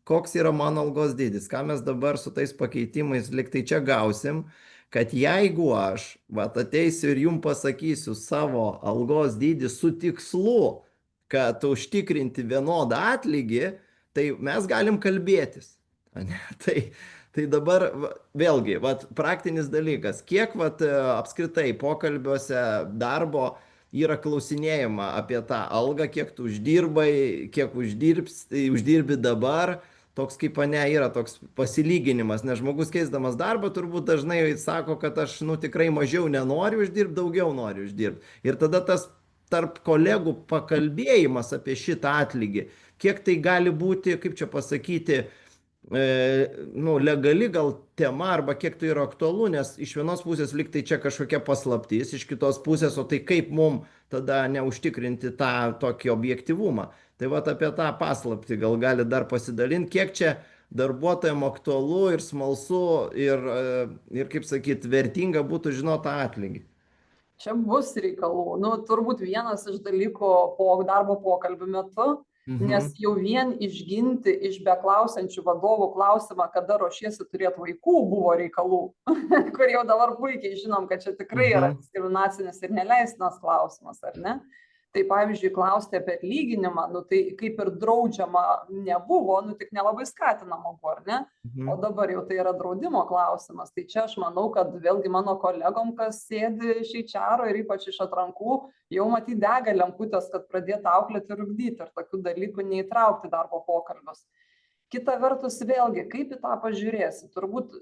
koks yra mano algos dydis. Ką mes dabar su tais pakeitimais liktai čia gausim, kad jeigu aš ateisiu ir jums pasakysiu savo algos dydį su tikslu, kad užtikrinti vienodą atlygį, tai mes galim kalbėtis. Tai dabar vėlgi, praktinis dalykas, kiek apskritai pokalbiuose darbo yra klausinėjama apie tą algą, kiek tu uždirbai, kiek uždirbi dabar, toks kaip yra toks pasilyginimas, nes žmogus keisdamas darbą turbūt dažnai sako, kad aš tikrai mažiau nenoriu uždirbti, daugiau noriu uždirbti. Ir tada tas tarp kolegų pakalbėjimas apie šitą atlygį, kiek tai gali būti, kaip čia pasakyti, legali gal tema arba kiek tai yra aktualu, nes iš vienos pusės lyg tai čia kažkokia paslaptis, iš kitos pusės, o tai kaip mum tada neužtikrinti tą tokį objektyvumą. Tai apie tą paslaptį gal gali dar pasidalinti, kiek čia darbuotojams aktualu ir smalsu ir kaip sakyt, vertinga būtų žinoti tą atlygį.
Čia bus reikalų. Turbūt vienas iš dalykų darbo pokalbių metu, nes jau vien išginti iš beklausiančių vadovų klausimą, kada ruošiesi turėti vaikų, buvo reikalų, kur jau dabar puikiai žinom, kad čia tikrai yra diskriminacinis ir neleistinas klausimas, ar ne? Tai pavyzdžiui, klausti apie atlyginimą, tai kaip ir draudžiama nebuvo, tik nelabai skatinama buvo, ar ne? O dabar jau tai yra draudimo klausimas. Tai čia aš manau, kad vėlgi mano kolegom, kas sėdi iš HR ir ypač iš atrankų, jau matyti dega lemputės, kad pradėtų auklėti ir ugdyti ir tokių dalykų neįtraukti darbo pokalbius. Kita vertus, vėlgi, kaip į tą pažiūrėsi? Turbūt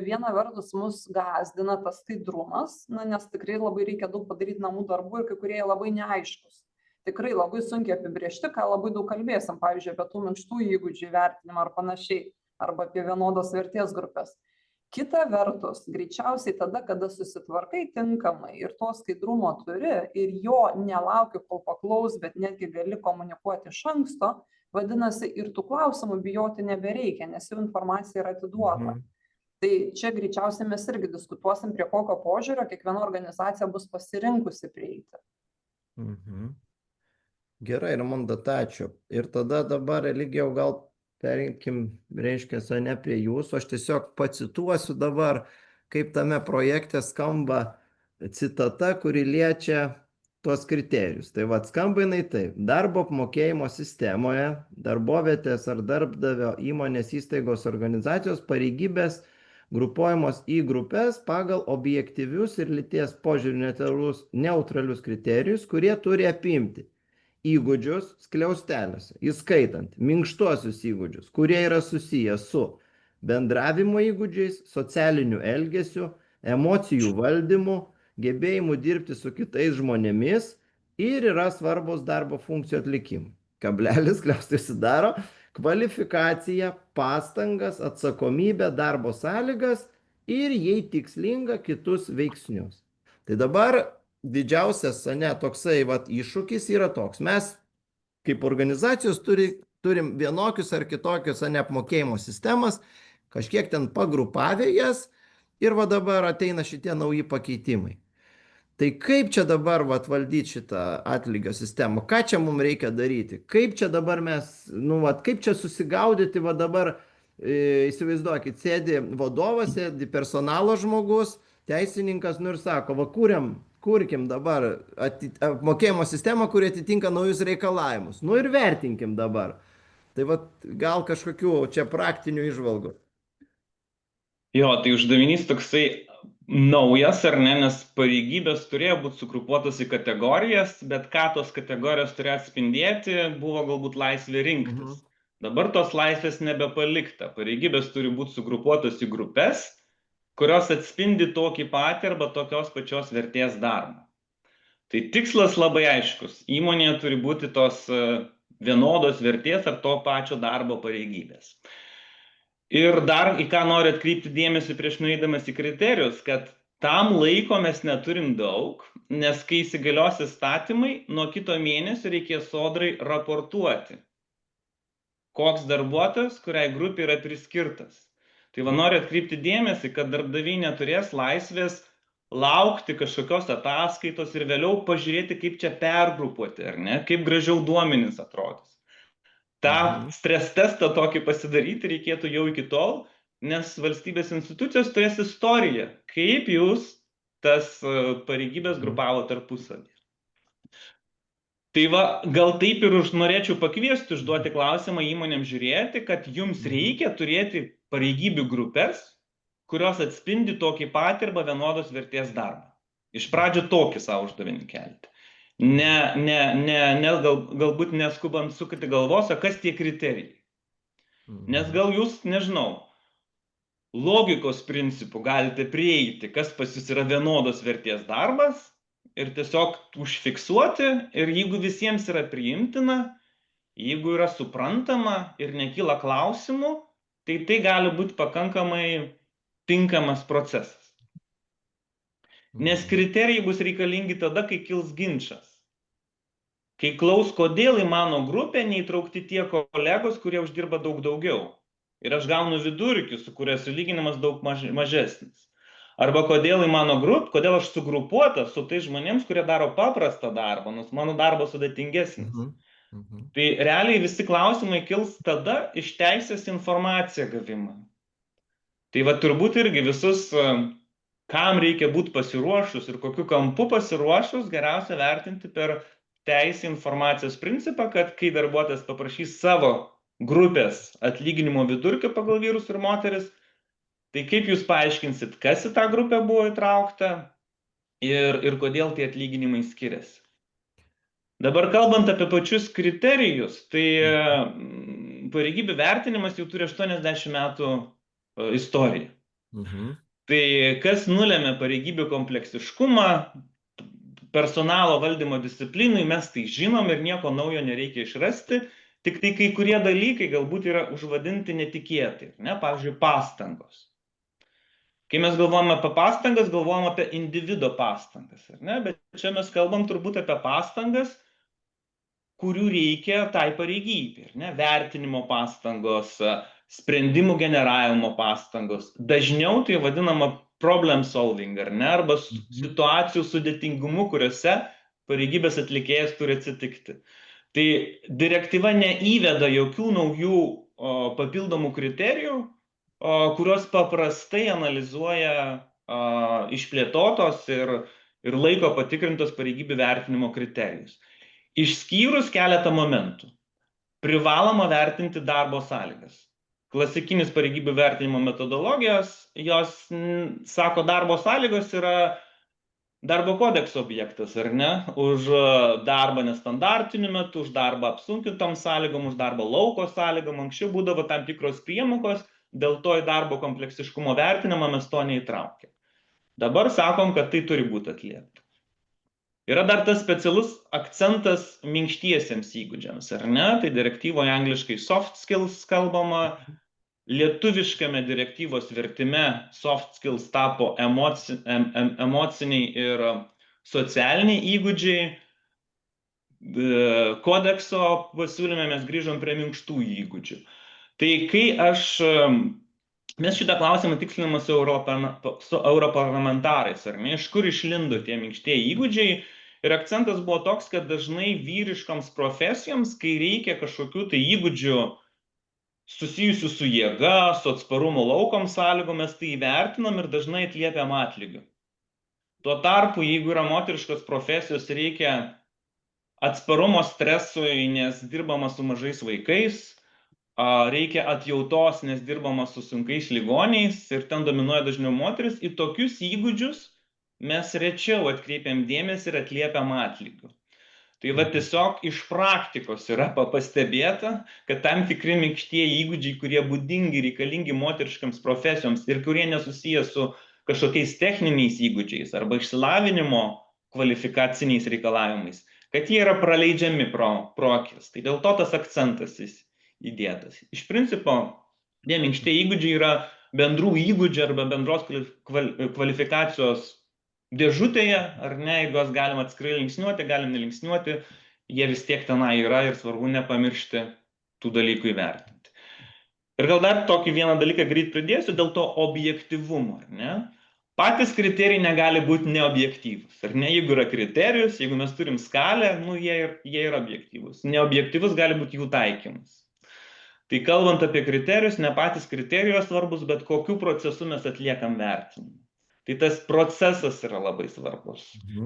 viena vertus mus gąsdina tas skaidrumas, nes tikrai labai reikia daug padaryti namų darbų ir kai kurie labai neaiškus. Tikrai labai sunkiai apibriežti, ką labai daug kalbėsim, pavyzdžiui, apie tų minkštų įgūdžių įvertinimą ar panašiai, arba apie vienodos vertės grupės. Kita vertus, greičiausiai tada, kada susitvarkai tinkamai ir to skaidrumo turi ir jo nelauki, kol paklaus, bet netgi gali komunikuoti iš anksto, vadinasi, ir tų klausimų bijoti nebereikia, nes jau informacija yra atiduota. Tai čia greičiausiai mes irgi diskutuosim, prie kokio požiūrio kiekviena organizacija bus pasirinkusi prieiti.
Gerai, Raimonda, ačiū. Ir tada dabar, Eligijau, gal perinkim, reiškia, ne prie jūsų. Aš tiesiog pacituosiu dabar, kaip tame projekte skamba citata, kuri liečia tuos kriterijus. Tai skamba jinai taip. Darbo apmokėjimo sistemoje darbovietės ar darbdavio įmonės įstaigos organizacijos pareigybės grupuojamos į grupės pagal objektyvius ir lyties požiūrių neutralius kriterijus, kurie turi apimti įgūdžius skliausteliuose, įskaitant minkštuosius įgūdžius, kurie yra susiję su bendravimo įgūdžiais, socialiniu elgesiu, emocijų valdymu, gebėjimu dirbti su kitais žmonėmis ir yra svarbus darbo funkcijų atlikimui. Kablelis, skliaustai sudaro kvalifikaciją, pastangas, atsakomybę, darbo sąlygas ir jei tikslinga kitus veiksnius. Tai dabar didžiausias toksai iššūkis yra toks. Mes kaip organizacijos turim vienokius ar kitokius apmokėjimo sistemas, kažkiek ten pagrupavę jas ir dabar ateina šitie nauji pakeitimai. Tai kaip čia dabar valdyti šitą atlygio sistemą? Ką čia mums reikia daryti? Kaip čia dabar mes, kaip čia susigaudyti dabar įsivaizduokit, sėdi vadovas, sėdi personalo žmogus, teisininkas, nu ir sako, va kurkim dabar apmokėjimo sistemą, kuri atitinka naujus reikalavimus. Nu ir vertinkim dabar. Tai va gal kažkokių čia praktinių įžvalgų.
Jo, tai uždavinys toksai naujas, ar ne, nes pareigybės turėjo būti sugrupuotos į kategorijas, bet ką tos kategorijos turėjo atspindėti, buvo galbūt laisvė rinktis. Dabar tos laisvės nebepalikta. Pareigybės turi būti sugrupuotos į grupės, kurios atspindi tokį patį arba tokios pačios vertės darbą. Tai tikslas labai aiškus. Įmonėje turi būti tos vienodos vertės ar to pačio darbo pareigybės. Ir dar į ką noriu atkreipti dėmesį prieš nueidamas į kriterijus, kad tam laiko mes neturim daug, nes kai įsigalios įstatymai, nuo kito mėnesio reikės sodrai raportuoti, koks darbuotojas, kuriai grupė yra priskirtas. Tai va noriu atkreipti dėmesį, kad darbdaviai neturės laisvės laukti kažkokios ataskaitos ir vėliau pažiūrėti, kaip čia pergrupuoti, ar ne, kaip gražiau duomenys atrodys. Ta stres testą tokį pasidaryti reikėtų jau iki tol, nes valstybės institucijos turės istoriją, kaip jūs tas pareigybės grupavo tarpusavį. Tai va, gal taip ir norėčiau pakviesti užduoti klausimą įmonėms žiūrėti, kad jums reikia turėti pareigybių grupės, kurios atspindi tokį patį arba vienodos vertės darbą. Iš pradžių tokį savo uždavinį kelti. Galbūt neskubant sukati galvos, o kas tie kriterijai. Nes gal jūs, nežinau, logikos principų galite prieiti, kas pas jūs yra vienodos vertės darbas ir tiesiog užfiksuoti, ir jeigu visiems yra priimtina, jeigu yra suprantama ir nekyla klausimų, tai tai gali būti pakankamai tinkamas procesas. Nes kriterijai bus reikalingi tada, kai kils ginčas. Kai klaus, kodėl į mano grupę neįtraukti tie kolegos, kurie uždirba daug daugiau. Ir aš gaunu vidurkį, su kuria sulyginimas daug mažesnis. Arba kodėl į mano grupę, kodėl aš sugrupuotas su tais žmonėms, kurie daro paprastą darbą, nors mano darbas sudėtingesnis. Tai realiai visi klausimai kils tada iš teisės informaciją gavimą. Tai va turbūt irgi visus, kam reikia būti pasiruošus ir kokiu kampu pasiruošus, geriausia vertinti per teisę informacijos principą, kad kai darbuotojas paprašys savo grupės atlyginimo vidurkio pagal vyrus ir moteris, tai kaip jūs paaiškinsit, kas į tą grupę buvo įtraukta ir kodėl tie atlyginimai skiriasi. Dabar kalbant apie pačius kriterijus, tai pareigybių vertinimas jau turi 80 metų istoriją. Tai kas nulėmė pareigybių kompleksiškumą, personalo valdymo disciplinai, mes tai žinom ir nieko naujo nereikia išrasti, tik tai kai kurie dalykai galbūt yra užvadinti netikėtai, ne? Pavyzdžiui, pastangos. Kai mes galvojame apie pastangas, galvojame apie individo pastangas, ne? Bet čia mes kalbam turbūt apie pastangas, kurių reikia tai pareigybei, ne? Vertinimo pastangos, sprendimų generavimo pastangos. Dažniau tai vadinama problem solving, ar ne? Arba situacijų sudėtingumu, kuriuose pareigybės atlikėjas turi atsitikti. Tai direktyva neįveda jokių naujų papildomų kriterijų, kurios paprastai analizuoja išplėtotos ir laiko patikrintos pareigybių vertinimo kriterijus. Išskyrus keletą momentų. Privaloma vertinti darbo sąlygas. Klasikinis pareigybių vertinimo metodologijos, jos sako, darbo sąlygos yra darbo kodekso objektas, ar ne? Už darbą nestandartiniu metu, už darbą apsunkintom sąlygom, už darbą lauko sąlygom. Anksčiau būdavo tam tikros priemokos, dėl to į darbo kompleksiškumo vertinimą mes to neįtraukėm. Dabar sakom, kad tai turi būti atliepta. Yra dar tas specialus akcentas minkštiesiems įgūdžiams, ar ne? Tai direktyvoje angliškai soft skills kalbama, lietuviškame direktyvos vertime soft skills tapo emociniai ir socialiniai įgūdžiai. Kodekso pasiūlyme mes grįžom prie minkštų įgūdžių. Tai kai mes šitą klausimą tiksliname su europarlamentarais, ar ne? Iš kur išlindo tie minkštieji įgūdžiai? Ir akcentas buvo toks, kad dažnai vyriškoms profesijoms, kai reikia kažkokių tai įgūdžių susijusių su jėga, su atsparumo laukom sąlygomis, tai įvertinam ir dažnai atliepiam atlygiu. Tuo tarpu, jeigu yra moteriškos profesijos, reikia atsparumo stresui, nes dirbama su mažais vaikais, reikia atjautos, nes dirbama su sunkiais ligoniais ir ten dominuoja dažniau moteris, į tokius įgūdžius mes rečiau atkreipiam dėmesį ir atliepiam atlygiu. Tai va tiesiog iš praktikos yra pastebėta, kad tam tikri minkštieji įgūdžiai, kurie būdingi reikalingi moteriškams profesijoms ir kurie nesusiję su kažkokiais techniniais įgūdžiais arba išsilavinimo kvalifikaciniais reikalavimais, kad jie yra praleidžiami pro akis. Tai dėl to tas akcentas įdėtas. Iš principo, tie minkštieji įgūdžiai yra bendrų įgūdžių arba bendros kvalifikacijos dėžutėje, ar ne, jeigu juos galima atskirai linksniuoti, galim nelinksniuoti, jie vis tiek tenai yra ir svarbu nepamiršti tų dalykų įvertinti. Ir gal dar tokį vieną dalyką greit pridėsiu dėl to objektyvumo, ar ne? Patys kriterijai negali būti neobjektyvus, ar ne? Jeigu yra kriterijus, jeigu mes turim skalę, nu, jie yra objektyvus. Neobjektyvus gali būti jų taikymas. Tai kalbant apie kriterijus, ne patys kriterijos svarbus, bet kokiu procesu mes atliekam vertinimą. Tai tas procesas yra labai svarbus.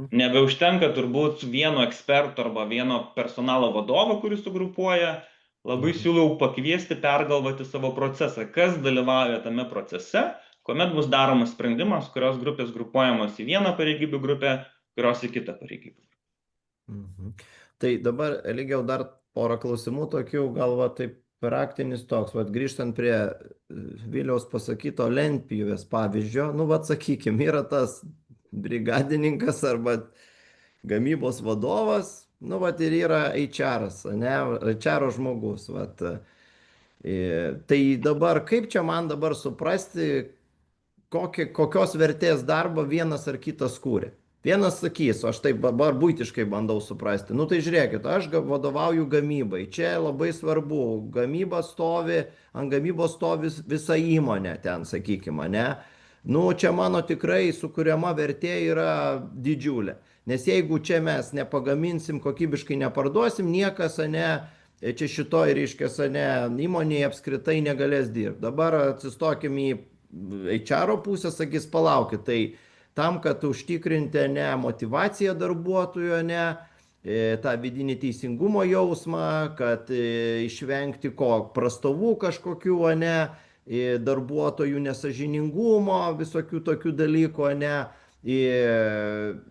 Nebeužtenka turbūt vieno eksperto arba vieno personalo vadovo, kuris sugrupuoja. Labai siūlau pakviesti, pergalvoti savo procesą, kas dalyvauja tame procese, kuomet bus daromas sprendimas, kurios grupės grupuojamos į vieną pareigybių grupę, kurios į kitą pareigybių.
Tai dabar, Eligijau, dar porą klausimų tokių, galva taip praktinis toks, grįžtant prie Viliaus pasakyto lentpjūvės pavyzdžio, sakykime, yra tas brigadininkas arba gamybos vadovas, ir yra HR-as, HR žmogus. Tai dabar, kaip čia man dabar suprasti, kokios vertės darbo vienas ar kitas kūrė? Vienas sakys, aš taip dabar buitiškai bandau suprasti, tai žiūrėkit, aš vadovauju gamybai, čia labai svarbu, ant gamybos stovi visa įmonė ten, sakykime, ne? Čia mano tikrai sukuriama vertė yra didžiulė, nes jeigu čia mes nepagaminsim, kokybiškai neparduosim, niekas, čia šitoj, reiškias, įmonėje apskritai negalės dirbti. Dabar atsistokim į HR pusę, sakys, palaukit, tai tam, kad užtikrinti motyvaciją darbuotojų, tą vidinį teisingumo jausmą, kad išvengti prastovų kažkokių, darbuotojų nesąžiningumo, visokių tokių dalykų,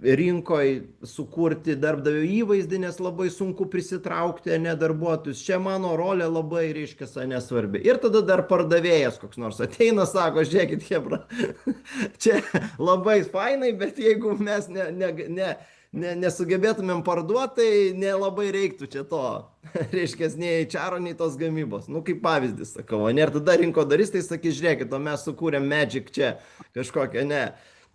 rinkoje sukurti darbdavio įvaizdį, nes labai sunku prisitraukti darbuotojus. Čia mano rolė labai, reiškia, nesvarbi. Ir tada dar pardavėjas koks nors ateina, sako, žiūrėkit, hebra, čia labai fainai, bet jeigu mes nesugebėtumėm parduoti, tai nelabai reiktų čia to, reiškia, nei HR, nei tos gamybos. Kaip pavyzdys, sakau, ir tada rinkodaristai sakys, žiūrėkit, o mes sukūrėm Magic čia kažkokią,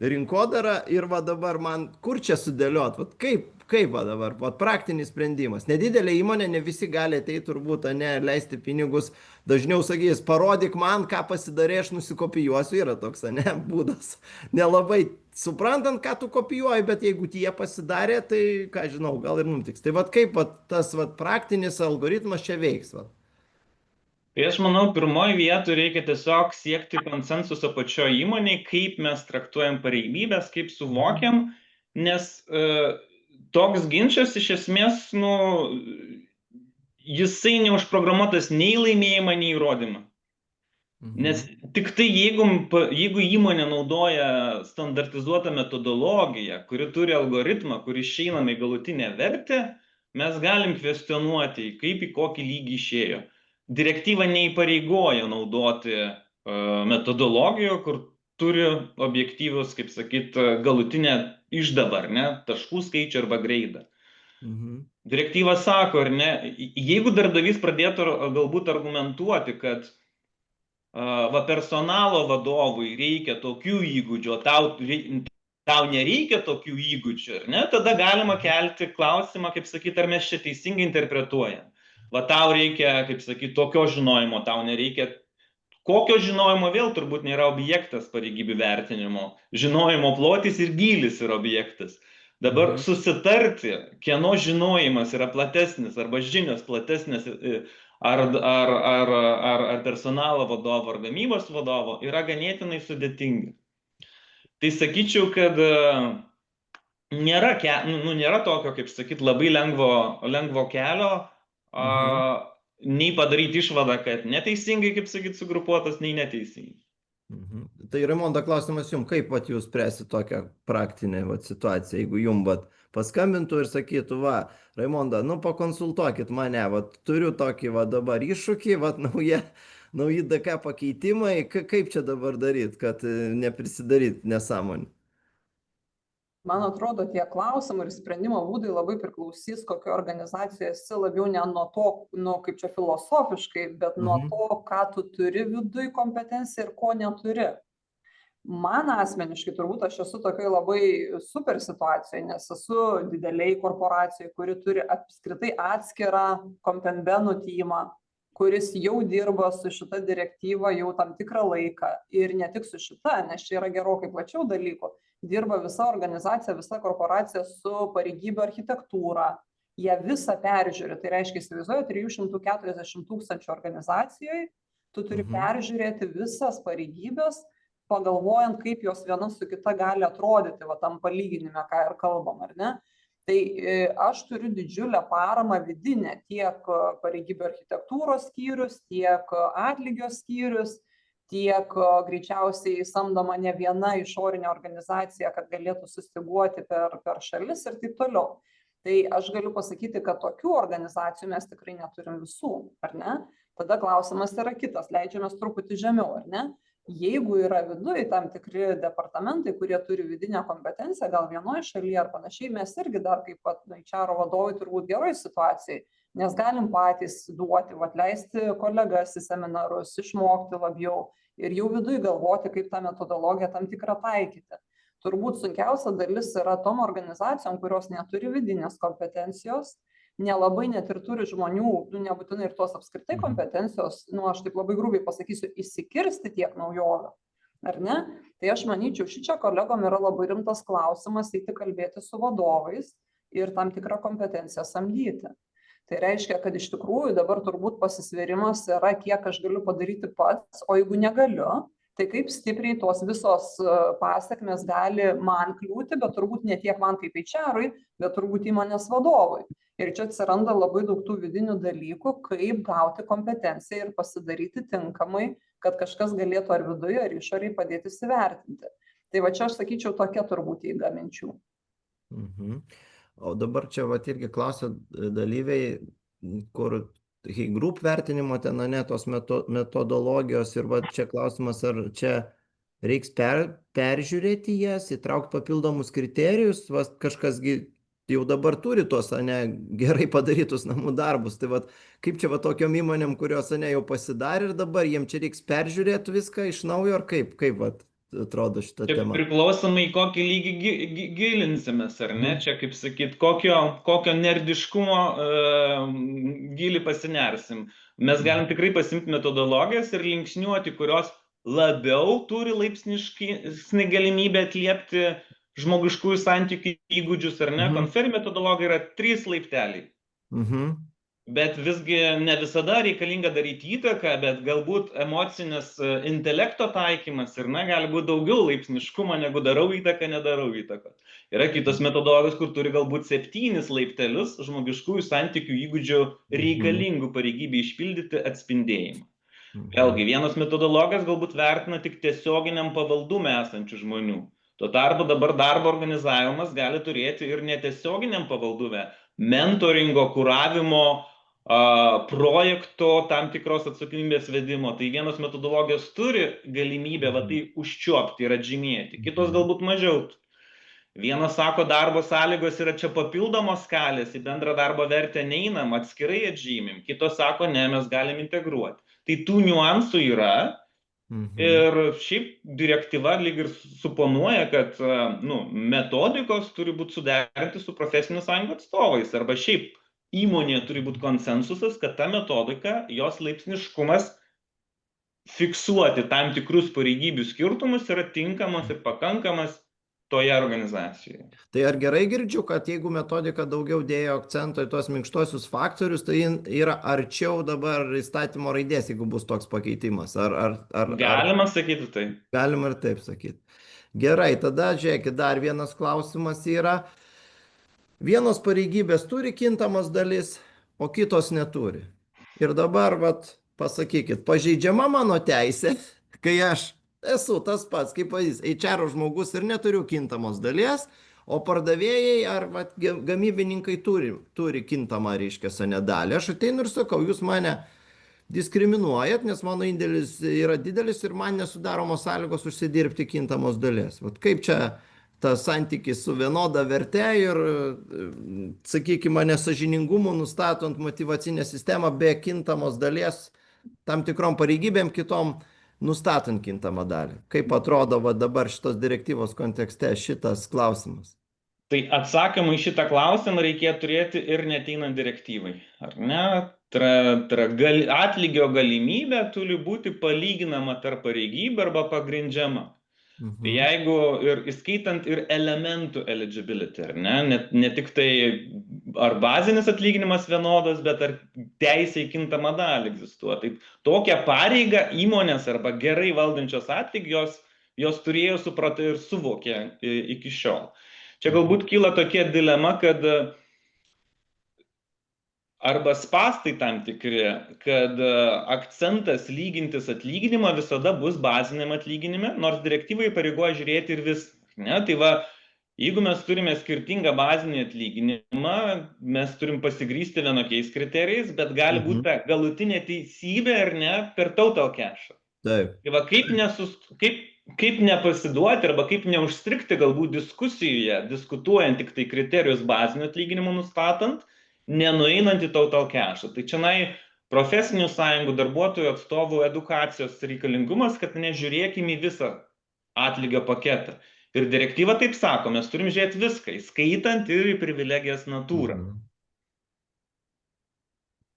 rinkodarą ir dabar man kur čia sudėliot, kaip dabar, praktinis sprendimas. Nedidelė įmonė, ne visi gali ateiti turbūt, leisti pinigus, dažniau sakys, parodyk man, ką pasidarė, aš nusikopijuosiu, yra toks, būdas. Nelabai suprantant, ką tu kopijuoji, bet jeigu tie pasidarė, tai, ką žinau, gal ir nutiks. Tai kaip tas praktinis algoritmas čia veiks?
Tai aš manau, pirmoji vietoje reikia tiesiog siekti konsensuso pačioje įmonėje, kaip mes traktuojam pareigybės, kaip suvokiam, nes toks ginčas iš esmės, jisai neužprogramuotas nei laimėjimą, nei įrodymą. Nes tik tai jeigu įmonė naudoja standartizuotą metodologiją, kuri turi algoritmą, kuri išeinam į galutinę vertę, mes galim kvestionuoti, kaip į kokį lygį išėjo. Direktyva neįpareigoja naudoti metodologijų, kur turi objektyvus, kaip sakyt, galutinę išdavą, taškų skaičių arba greidą. Direktyva sako, jeigu darbdavys pradėtų galbūt argumentuoti, kad personalo vadovui reikia tokių įgūdžių, o tau nereikia tokių įgūdžių, tada galima kelti klausimą, kaip sakyt, ar mes čia teisingai interpretuojam. Tau reikia, kaip sakyti, tokio žinojimo, tau nereikia. Kokio žinojimo vėl turbūt nėra objektas pareigybių vertinimo. Žinojimo plotis ir gylis yra objektas. Dabar susitarti, kieno žinojimas yra platesnis arba žinios platesnės ar personalo vadovo, ar gamybos vadovo, yra ganėtinai sudėtingi. Tai sakyčiau, kad nėra tokio, kaip sakyt, labai lengvo kelio, nei padaryti išvadą, kad neteisingai, kaip sakyt, sugrupuotas, nei neteisingai.
Tai Raimonda, klausimas jums, kaip vat jūs spręsit tokią praktinę situaciją, jeigu jums paskambintų ir sakytų, va, Raimonda, nu pakonsultuokit mane, vat turiu tokį dabar iššūkį, vat nauji DK pakeitimai, kaip čia dabar daryt, kad neprisidaryt nesąmonį?
Man atrodo, tie klausimai ir sprendimo būdai labai priklausys, kokio organizacijoje esi, labiau ne nuo to, kaip čia filosofiškai, bet nuo to, ką tu turi viduj kompetenciją ir ko neturi. Man asmeniškai turbūt aš esu tokioj labai super situacijoje, nes esu dideliai korporacijoje, kuri turi apskritai atskirą kompenbenų teamą, kuris jau dirba su šita direktyva jau tam tikrą laiką. Ir ne tik su šita, nes čia yra gerokai plačiau dalykų. Dirba visa organizacija, visa korporacija su pareigybių architektūra. Jie visą peržiūri, tai reiškia, įsivaizduoju, 340 000 organizacijoje, tu turi peržiūrėti visas pareigybės, pagalvojant, kaip jos viena su kita gali atrodyti, va tam palyginime, ką ir kalbam, ar ne? Tai aš turiu didžiulę paramą vidinę, tiek pareigybių architektūros skyrius, tiek atlygio skyrius, tiek greičiausiai samdoma ne viena išorinė organizacija, kad galėtų sustyguoti per šalis ir taip toliau. Tai aš galiu pasakyti, kad tokių organizacijų mes tikrai neturim visų, ar ne? Tada klausimas yra kitas, leidžiamės truputį žemiau, ar ne? Jeigu yra viduje tam tikri departamentai, kurie turi vidinę kompetenciją, gal vienoje šalyje ar panašiai, mes irgi dar kaip pat HR vadovai turbūt geroj situacijai, nes galim patys duoti, atleisti kolegas į seminarus, išmokti labiau ir jau viduje galvoti, kaip tą metodologiją tam tikrą taikyti. Turbūt sunkiausia dalis yra tom organizacijom, kurios neturi vidinės kompetencijos, nelabai net ir turi žmonių, nebūtinai ir tos apskritai kompetencijos, aš taip labai grubiai pasakysiu, įsikirsti tiek naujovių, ar ne? Tai aš manyčiau, šičia kolegom yra labai rimtas klausimas eiti kalbėti su vadovais ir tam tikrą kompetenciją samdyti. Tai reiškia, kad iš tikrųjų dabar turbūt pasisvėrimas yra, kiek aš galiu padaryti pats, o jeigu negaliu, tai kaip stipriai tos visos pasekmės gali man kliūti, bet turbūt ne tiek man kaip HR-ui, bet turbūt įmonės vadovui. Ir čia atsiranda labai daug tų vidinių dalykų, kaip gauti kompetenciją ir pasidaryti tinkamai, kad kažkas galėtų ar viduje, ar išoriai padėti įsivertinti. Tai va čia aš sakyčiau tokia turbūt eiga minčių.
O dabar čia irgi klausia dalyviai, kur Group vertinimo ten, tos metodologijos ir čia klausimas, ar čia reiks peržiūrėti jas, įtraukti papildomus kriterijus, kažkasgi jau dabar turi tos, gerai padarytus namų darbus. Tai kaip čia tokiom įmonėm, kurios, jau pasidarė ir dabar jiem čia reiks peržiūrėti viską iš naujo, ar kaip atrodo šitą temą?
Priklausomai kokį lygį gilinsimės, ar ne? Čia, kaip sakyt, kokio nerdiškumo gilį pasinersim. Mes galim tikrai pasimti metodologijas ir linksniuoti, kurios labiau turi laipsniškai galimybę atliepti žmogiškųjų santykių įgūdžius, ar ne? Konferi metodologija yra 3 laipteliai. Bet visgi ne visada reikalinga daryti įtaką, bet galbūt emocinis intelekto taikymas ir gali būti daugiau laipsniškumo, negu darau įtaką, nedarau įtaką. Yra kitos metodologijos, kur turi galbūt 7 laiptelius žmogiškųjų santykių įgūdžių reikalingų pareigybę išpildyti atspindėjimą. Vėlgi, vienos metodologijos galbūt vertina tik tiesioginiam pavaldume esančių žmonių. Tuo tarpu dabar darbo organizavimas gali turėti ir netiesioginiam pavaldume mentoringo, kuravimo, projekto tam tikros atsakomybės vedimo. Tai vienos metodologijos turi galimybę tai užčiuopti ir atžymėti, kitos galbūt mažiau. Vienas sako, darbo sąlygos yra čia papildomos skalės, į bendrą darbo vertę neinam, atskirai atžymim. Kitos sako, ne, mes galim integruoti. Tai tų niuansų yra. Ir šiaip direktyva lyg ir suponuoja, kad metodikos turi būti suderinti su profesinių sąjungų atstovais, arba šiaip įmonėje turi būti konsensusas, kad ta metodika, jos laipsniškumas fiksuoti tam tikrus pareigybių skirtumus yra tinkamas ir pakankamas toje organizacijoje.
Tai ar gerai girdžiu, kad jeigu metodika daugiau dėjo akcento į tuos minkštuosius faktorius, tai jin yra arčiau dabar įstatymo raidės, jeigu bus toks pakeitimas? Ar
Galima sakyti tai.
galima ir taip sakyti? Gerai, tada žiūrėkit, dar vienas klausimas yra. Vienos pareigybės turi kintamas dalis, o kitos neturi. Ir dabar, vat, pasakykit, pažeidžiama mano teisė, kai aš esu tas pats, kaip pavyzdys, HR žmogus ir neturiu kintamos dalies, o pardavėjai ar vat, gamybininkai turi kintamą, reiškia, dalį. Aš ateinu ir sakau, jūs mane diskriminuojat, nes mano indėlis yra didelis ir man nesudaromos sąlygos užsidirbti kintamos dalies. Vat kaip čia tas santykis su vienoda verte ir, sakykime, nesažiningumu nustatant motyvacinę sistemą be kintamos dalies tam tikrom pareigybėm, kitom nustatant kintamą dalį. Kaip atrodo va, dabar šitos direktyvos kontekste šitas klausimas?
Tai atsakymą į šitą klausimą reikėjo turėti ir neteinant direktyvai, ar ne? Atlygio galimybė turi būti palyginama tarp pareigybių arba pagrindžiama. Tai jeigu ir įskaitant ir elementų eligibility, ar ne? Ne tik tai ar bazinis atlyginimas vienodas, bet ar teisė į kintamą dalį egzistuoja. Tai tokią pareigą įmonės arba gerai valdančios atlygijos, jos turėjo suprasti ir suvokė iki šiol. Čia galbūt kyla tokia dilema, kad arba spastai tam tikri, kad akcentas lygintis atlyginimą visada bus baziniam atlyginime, nors direktyvai pareigoja žiūrėti ir vis. Ne? Tai va, jeigu mes turime skirtingą bazinį atlyginimą, mes turim pasigrysti vienokiais kriterijais, bet gali būti ta galutinė teisybė ar ne per total cashą.
Taip.
Tai va, kaip nepasiduoti arba kaip neužstrikti galbūt diskusijoje, diskutuojant tik tai kriterijus bazinio atlyginimo nustatant, nenueinant į total cashą. Tai čia profesinių sąjungų, darbuotojų atstovų edukacijos reikalingumas, kad nežiūrėkime į visą atlygio paketą. Ir direktyva taip sako, mes turim žiūrėti viską, įskaitant ir į privilegijas natūrą.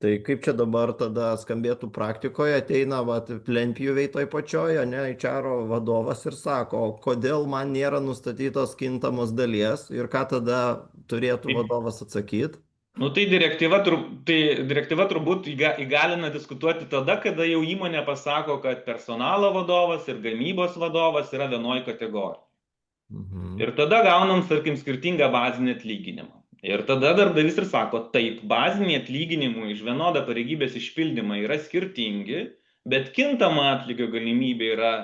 Tai kaip čia dabar tada skambėtų praktikoje, ateina plentpjūviai toj pačioje, ne, HR vadovas ir sako, kodėl man nėra nustatytos kintamos dalies ir ką tada turėtų vadovas atsakyti?
Nu, tai direktyva turbūt įgalina diskutuoti tada, kada jau įmonė pasako, kad personalo vadovas ir gamybos vadovas yra vienoj kategorijai. Ir tada gaunam, tarkim, skirtingą bazinį atlyginimą. Ir tada darbdavys ir sako, taip, baziniai atlyginimai iš vienodą pareigybės išpildymą yra skirtingi, bet kintama atlygio galimybė yra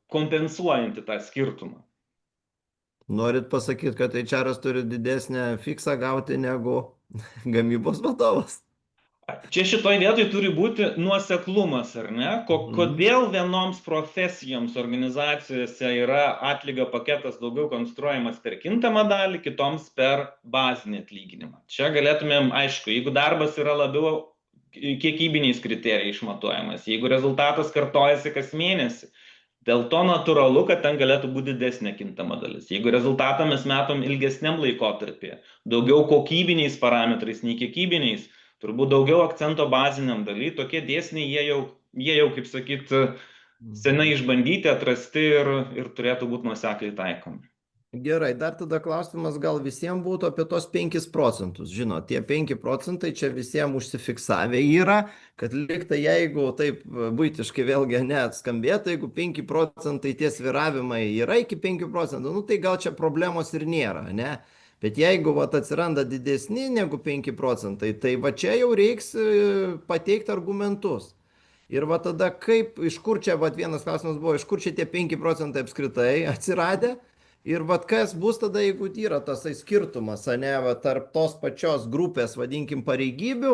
kompensuojanti tą skirtumą.
Norit pasakyti, kad HR-as turi didesnę fiksą gauti negu gamybos vadovas?
Čia šitoj vietoj turi būti nuoseklumas, ar ne? Kodėl vienoms profesijoms organizacijose yra atlygio paketas daugiau konstruojamas per kintamą dalį, kitoms per bazinį atlyginimą. Čia galėtumėm, aišku, jeigu darbas yra labiau kiekybiniais kriterijais išmatuojamas, jeigu rezultatas kartojasi kas mėnesį, dėl to natūralu, kad ten galėtų būti didesnė kintama dalis. Jeigu rezultatą mes matom ilgesniam laikotarpyje, daugiau kokybiniais parametrais nei kiekybiniais, turbūt daugiau akcento baziniam daly, tokie dėsniai jie jau kaip sakyt, senai išbandyti, atrasti ir turėtų būti nuosekliai taikomi.
Gerai, dar tada klausimas gal visiems būtų apie tos 5 procentus. Žinot, tie 5 procentai čia visiems užsifiksavę yra, kad liktai jeigu taip buitiškai vėlgi neatskambėtų, jeigu 5 procentai tie svyravimai yra iki 5 procentų, nu tai gal čia problemos ir nėra, ne? Bet jeigu atsiranda didesni negu 5 procentai, tai va čia jau reiks pateikti argumentus. Ir va tada kaip, iš kur čia, vienas klausimas buvo, iš kur čia tie 5 procentai apskritai atsiradę? Ir kas bus tada, jeigu yra tasai skirtumas, ne, tarp tos pačios grupės, vadinkim, pareigybių,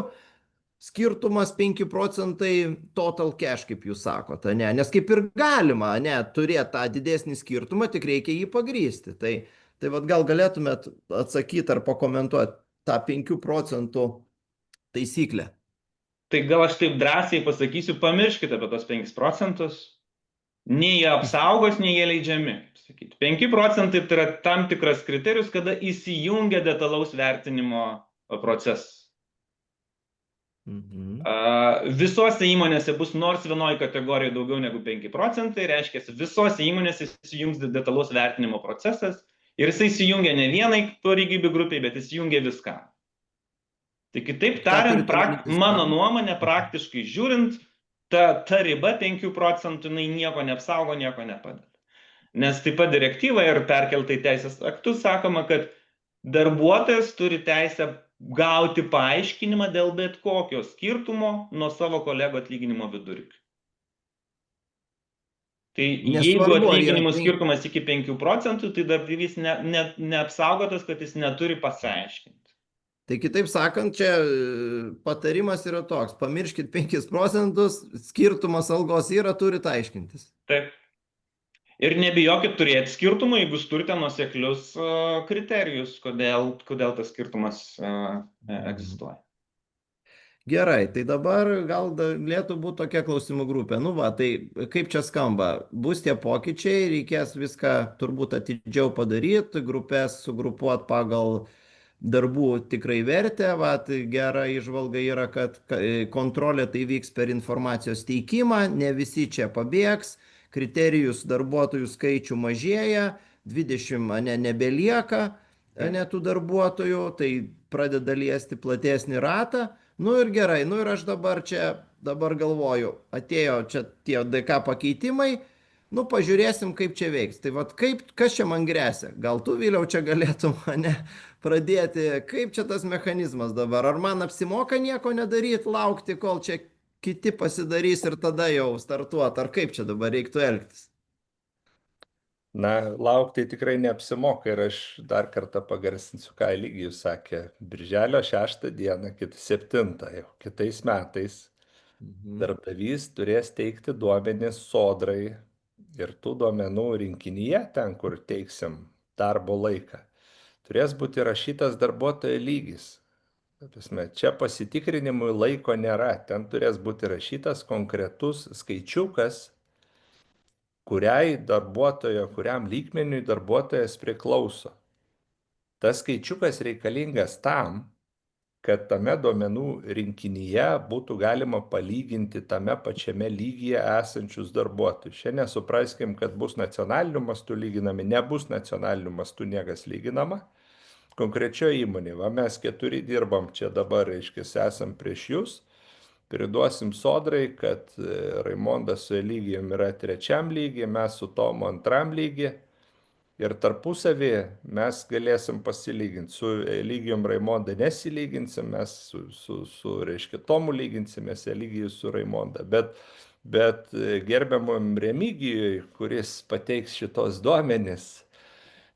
skirtumas 5 procentai total cash, kaip jūs sakote, ne, nes kaip ir galima, ne, turėti tą didesnį skirtumą, tik reikia jį pagrysti. Tai gal galėtumėt atsakyti ar pakomentuoti tą 5 procentų taisyklę.
Tai gal aš taip drąsiai pasakysiu, pamirškite apie tos 5 procentus. Nei jie apsaugos, nei jie leidžiami. 5 procentai tai yra tam tikras kriterijus, kada įsijungia detalaus vertinimo procesas.
Mhm.
Visose įmonėse bus nors vienoje kategorijoje daugiau negu 5 procentai, reiškia, visose įmonėse įsijungs detalus vertinimo procesas ir jisai įsijungia ne vienai pareigybių grupiai, bet įsijungia viskam. Tai kitaip
Ką
tariant,
turite omeny
mano
viskam?
nuomonė, praktiškai žiūrint, ta riba 5 procentų jinai nieko neapsaugo, nieko nepadeda. Nes taip pat direktyva ir perkeltai teisės aktus sakoma, kad darbuotojas turi teisę gauti paaiškinimą dėl bet kokio skirtumo nuo savo kolego atlyginimo vidurkio. Tai jeigu
Nesvarbu, ar yra
atlyginimų
5.
skirtumas iki 5 procentų, tai darbdavys neapsaugotas, kad jis neturi pasiaiškinti.
Tai kitaip sakant, čia patarimas yra toks, pamirškit 5 procentus, skirtumas algos yra, turit aiškintis.
Taip. Ir nebijokit turėti skirtumų, jeigu jūs turite nuoseklius kriterijus, kodėl tas skirtumas egzistuoja.
Gerai, tai dabar gal galėtų būti tokia klausimų grupė. Nu va, tai kaip čia skamba? Bus tie pokyčiai, reikės viską turbūt atidžiau padaryti, grupės sugrupuoti pagal darbų tikrai vertę. Vat, gera įžvalga yra, kad kontrolė tai vyks per informacijos teikimą, ne visi čia pabėgs, kriterijus darbuotojų skaičių mažėja, 20 nebelieka tų darbuotojų, tai pradeda liesti platesnį ratą. Nu ir gerai, nu ir aš dabar galvoju, atėjo čia tie DK pakeitimai, nu pažiūrėsim, kaip čia veiks. Tai vad, kas čia man grėsia? Gal tu, Viliau, čia galėtum mane pradėti, kaip čia tas mechanizmas dabar? Ar man apsimoka nieko nedaryti, laukti, kol čia kiti pasidarys ir tada jau startuot? Ar kaip čia dabar reiktų elgtis?
Na, laukti tikrai neapsimoka ir aš dar kartą pagarsinsiu, ką Eligijus sakė. Birželio 6 dieną, 7 jau kitais metais darbdavys turės teikti duomenis sodrai ir tų duomenų rinkinyje, ten, kur teiksim darbo laiką, turės būti rašytas darbuotojo lygis. Čia pasitikrinimui laiko nėra, ten turės būti rašytas konkretus skaičiukas, kuriam lygmeniui darbuotojas priklauso. Tas skaičiukas reikalingas tam, kad tame duomenų rinkinyje būtų galima palyginti tame pačiame lygyje esančius darbuotojus. Šiandien supraskim, kad bus nacionaliniu mastu lyginami, nebus nacionaliniu mastu niekas lyginama. Konkrečioje įmonėje, va mes 4 dirbam čia dabar, reiškia, esam prieš jūs. Priduosim sodrai, kad Raimondas su Eligijum yra 3 lygyje, mes su Tomu 2 lygyje ir tarpusavį mes galėsim pasilyginti. Su Eligijum Raimonda nesilyginsim, mes su reiškia, Tomu lyginsimės, Eligijus su Raimonda. Bet gerbiamam Remigijui, kuris pateiks šitos duomenis,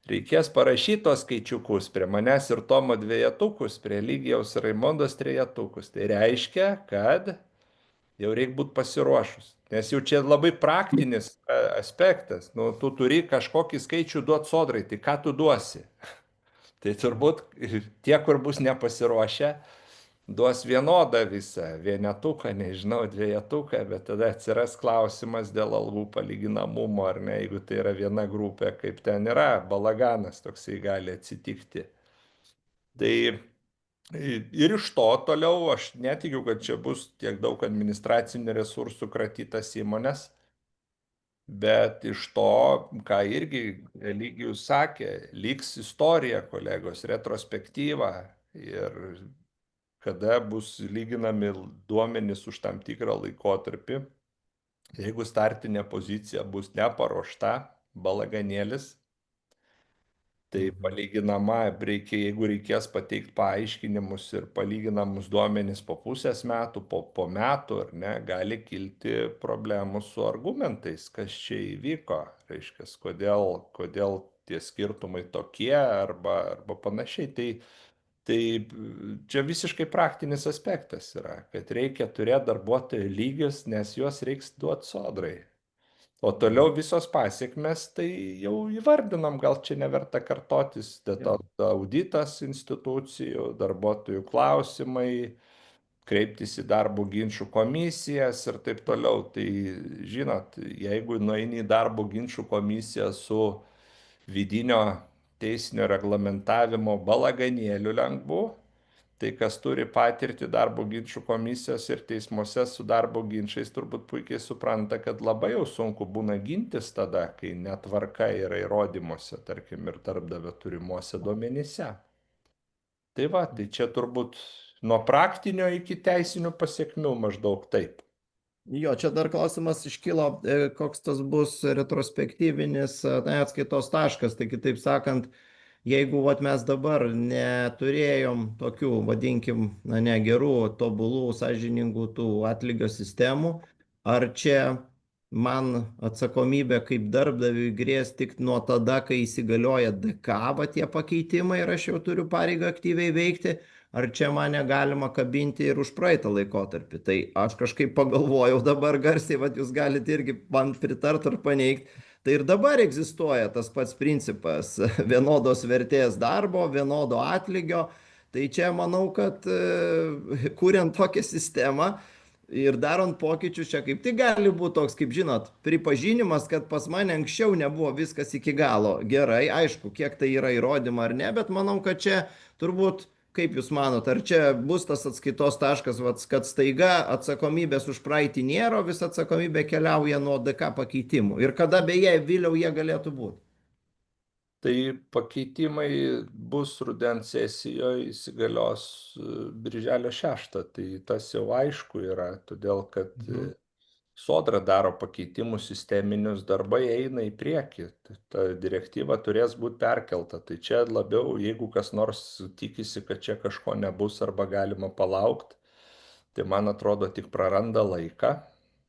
reikės parašyti tos skaičiukus prie manęs ir Tomo 2, prie Eligijaus ir Raimondos 3. Tai reiškia, kad jau reikia būti pasiruošus. Nes jau čia labai praktinis aspektas. Nu, tu turi kažkokį skaičių duoti sodrai, tai ką tu duosi? Tai turbūt tie, kur bus nepasiruošę, duos vienodą visą, 1, nežinau, 2, bet tada atsiras klausimas dėl algų palyginamumo, ar ne, jeigu tai yra viena grupė, kaip ten yra, balaganas toksai gali atsitikti. Tai ir iš to toliau aš netikiu, kad čia bus tiek daug administracinių resursų kratytas įmonės, bet iš to, ką irgi Eligijus sakė, liks istorija, kolegos, retrospektyva ir kada bus lyginami duomenys už tam tikrą laikotarpį. Jeigu startinė pozicija bus neparuošta, balaganėlis, tai palyginama, jeigu reikės pateikti paaiškinimus ir palyginamus duomenys po pusės metų, po metų, ar ne, gali kilti problemų su argumentais, kas čia įvyko, reiškia, kodėl tie skirtumai tokie arba panašiai. Tai čia visiškai praktinis aspektas yra, kad reikia turėti darbuotojų lygius, nes juos reiks duoti sodrai. O toliau visos pasiekmes, tai jau įvardinam, gal čia neverta kartotis, auditas institucijų, darbuotojų klausimai, kreiptis į darbo ginčių komisijas ir taip toliau. Tai žinot, jeigu nueini į darbo ginčių komisiją su vidinio teisinio reglamentavimo balaganėliu lengvu, Tai kas turi patirtį darbo ginčių komisijos ir teismuose su darbo ginčiais, turbūt puikiai supranta, kad labai jau sunku būna gintis tada, kai netvarka yra įrodymuose, tarkim, ir darbdavio turimuose duomenyse. Tai va, tai čia turbūt nuo praktinio iki teisinių pasiekmių maždaug taip.
Jo, čia dar klausimas iškilo, koks tas bus retrospektyvinis atskaitos taškas. Tai kitaip sakant, jeigu vat, mes dabar neturėjom tokių, vadinkim, negerų, tobulų, sąžiningų tų atlygio sistemų, ar čia man atsakomybė kaip darbdaviui grės tik nuo tada, kai įsigalioja DK, va tie pakeitimai ir aš jau turiu pareigą aktyviai veikti, ar čia mane galima kabinti ir už praeitą laikotarpį. Tai aš kažkaip pagalvojau dabar garsiai, va jūs galite irgi man pritart ar paneigti. Tai ir dabar egzistuoja tas pats principas vienodos vertės darbo, vienodo atlygio. Tai čia manau, kad kuriant tokią sistemą ir darant pokyčius, čia kaip tik gali būti toks, kaip žinot, pripažinimas, kad pas mane anksčiau nebuvo viskas iki galo gerai. Aišku, kiek tai yra įrodyma ar ne, bet manau, kad čia turbūt, kaip jūs manot, ar čia bus tas atskaitos taškas, kad staiga atsakomybės už praeitį nėra, visa atsakomybė keliauja nuo DK pakeitimų. Ir kada beje, vėliau jie galėtų būti?
Tai pakeitimai bus rudens sesijoje, įsigalios birželio 6. Tai tas jau aišku yra, todėl kad Sodra daro pakeitimus sisteminius, darbai eina į priekį. Ta direktyva turės būti perkelta. Tai čia labiau, jeigu kas nors tikisi, kad čia kažko nebus arba galima palaukti, tai man atrodo tik praranda laiką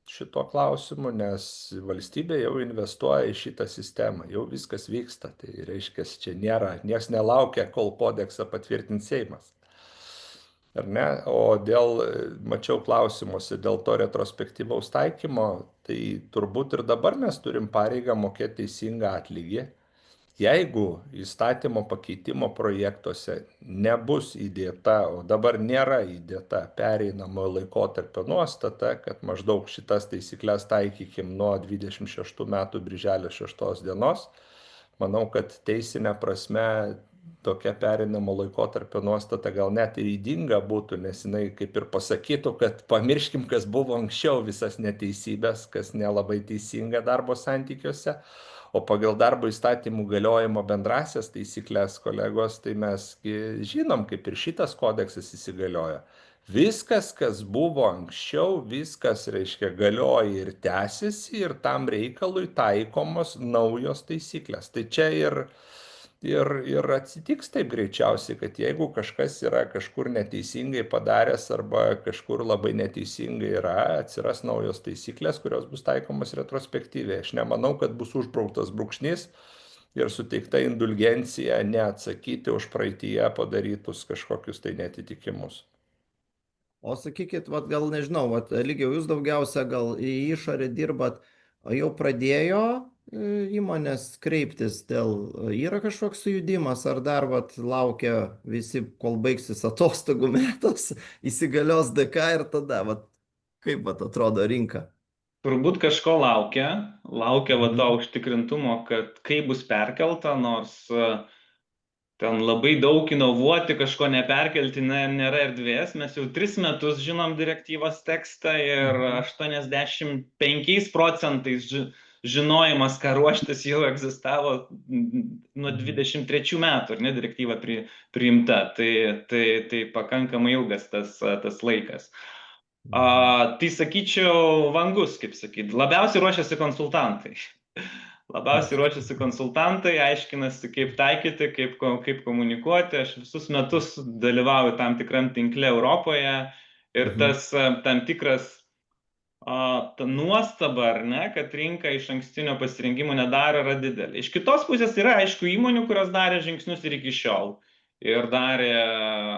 šito klausimu, nes valstybė jau investuoja į šitą sistemą, jau viskas vyksta. Tai reiškia, čia nėra, nieks nelaukia, kol kodeksą patvirtins Seimas. Ar ne? O mačiau klausimuose dėl to retrospektyvaus taikymo, tai turbūt ir dabar mes turim pareigą mokėti teisingą atlygį. Jeigu įstatymo pakeitimo projektuose nebus įdėta, o dabar nėra įdėta pereinamojo laikotarpio nuostata, kad maždaug šitas taisyklės taikykim nuo 26 metų birželio 6 dienos, manau, kad teisinė prasme tokia pereinamo laikotarpio nuostata gal net ir ydinga būtų, nes jinai kaip ir pasakytų, kad pamirškim, kas buvo anksčiau, visas neteisybės, kas nelabai teisinga darbo santykiuose, o pagal darbo įstatymų galiojimo bendrasias taisyklės, kolegos, tai mes žinom, kaip ir šitas kodeksas įsigalioja. Viskas, kas buvo anksčiau, viskas, reiškia, galioja ir tęsiasi ir tam reikalui taikomos naujos taisyklės. Tai čia ir atsitiks taip greičiausiai, kad jeigu kažkas yra kažkur neteisingai padaręs arba kažkur labai neteisingai yra, atsiras naujos taisyklės, kurios bus taikomos retrospektyviai. Aš nemanau, kad bus užbrauktas brūkšnys ir suteikta indulgencija neatsakyti už praeityje padarytus kažkokius tai netitikimus.
O sakykit, gal nežinau, lygiai jūs daugiausia gal į išorę dirbat, jau pradėjo įmonės kreiptis yra kažkoks sujudimas, ar dar laukia visi, kol baigsis atostogų metas, įsigalios DK ir tada, kaip atrodo rinka?
Turbūt kažko laukia va to užtikrintumo, kad kai bus perkelta, nors ten labai daug inovuoti, kažko neperkelti nėra erdvės. Mes jau 3 metus žinom direktyvos tekstą ir 85% žinojimas, ką ruoštis, jau egzistavo nuo 23 metų, ar ne, direktyva priimta. Tai pakankamai ilgas tas laikas. Tai sakyčiau, vangus, kaip sakyti, labiausiai ruošiasi konsultantai. Aiškinasi, kaip taikyti, kaip komunikuoti. Aš visus metus dalyvauju tam tikram tinkle Europoje ir tas tam tikras ta nuostaba, ar ne, kad rinka iš ankstinio pasirinkimo nedaro, yra didelė. Iš kitos pusės yra, aišku, įmonių, kurios darė žingsnius ir iki šiol. Ir darė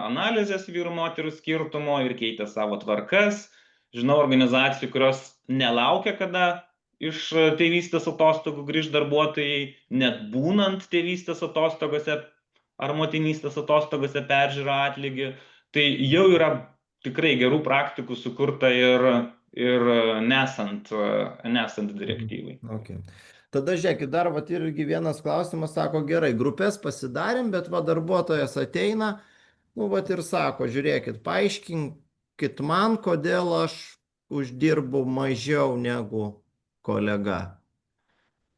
analizės vyrų moterų skirtumo ir keitė savo tvarkas. Žinau organizacijų, kurios nelaukia, kada iš tėvystės atostogų grįž darbuotojai, net būnant tėvystės atostogose ar motinystės atostogose peržiūro atlygį. Tai jau yra tikrai gerų praktikų sukurta ir nesant direktyvai.
Okay. Tada žiūrėkit, dar irgi vienas klausimas, sako, gerai, grupės pasidarėm, bet darbuotojas ateina, nu, vat ir sako, žiūrėkit, paaiškinkit man, kodėl aš uždirbu mažiau negu kolega.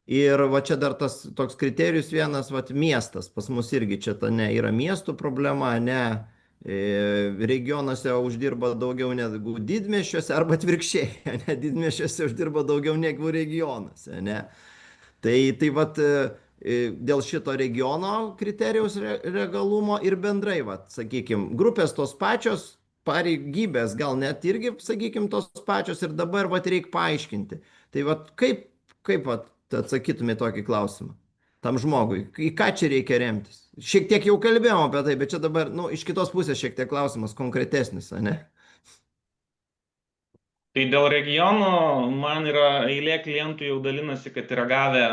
Ir va čia dar tas toks kriterijus vienas, va miestas, pas mus irgi čia ta ne yra miestų problema, ne regionuose uždirba daugiau negu didmiesčiuose, arba atvirkščiai, ne didmiesčiuose uždirba daugiau negu regionuose, ne. Tai vat dėl šito regiono kriterijaus legalumo ir bendrai, vat, sakykime, grupės tos pačios, pareigybės gal net irgi, sakykime, tos pačios ir dabar vat reikia paaiškinti. Tai vat kaip vat atsakytumė tokį klausimą tam žmogui, į ką čia reikia remtis? Šiek tiek jau kalbėjom apie tai, bet čia dabar, nu, iš kitos pusės šiek tiek klausimas konkretesnis, ne?
Tai dėl regionų man yra eilė klientų jau dalinasi, kad yra gavę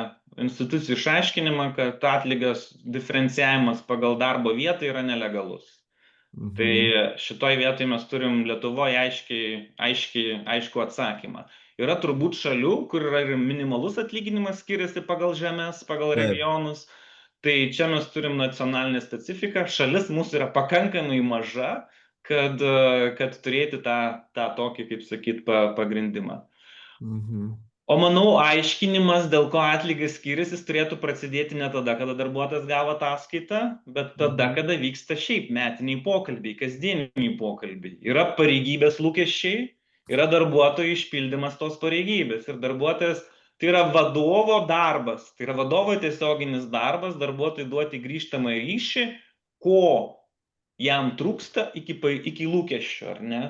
institucijų išaiškinimą, kad atlygos diferencijavimas pagal darbo vietą yra nelegalus. Tai šitoj vietoj mes turim Lietuvoje aiškų atsakymą. Yra turbūt šalių, kur yra ir minimalus atlyginimas skiriasi pagal žemės, pagal regionus. Tai čia mes turim nacionalinę specifiką. Šalis mūsų yra pakankamai maža, kad turėti tą tokį, kaip sakyt, pagrindimą. O manau, aiškinimas, dėl ko atlygis skiriasi, jis turėtų prasidėti ne tada, kada darbuotojas gavo ataskaitą, bet tada, kada vyksta šiaip metiniai pokalbiai, kasdieniniai pokalbiai. Yra pareigybės lūkesčiai, yra darbuotojo išpildymas tos pareigybės. Ir darbuotojas, tai yra vadovo darbas, tai yra vadovo tiesioginis darbas, darbuotojui duoti grįžtamą ryšį, ko jam trūksta iki lūkesčio, ar ne?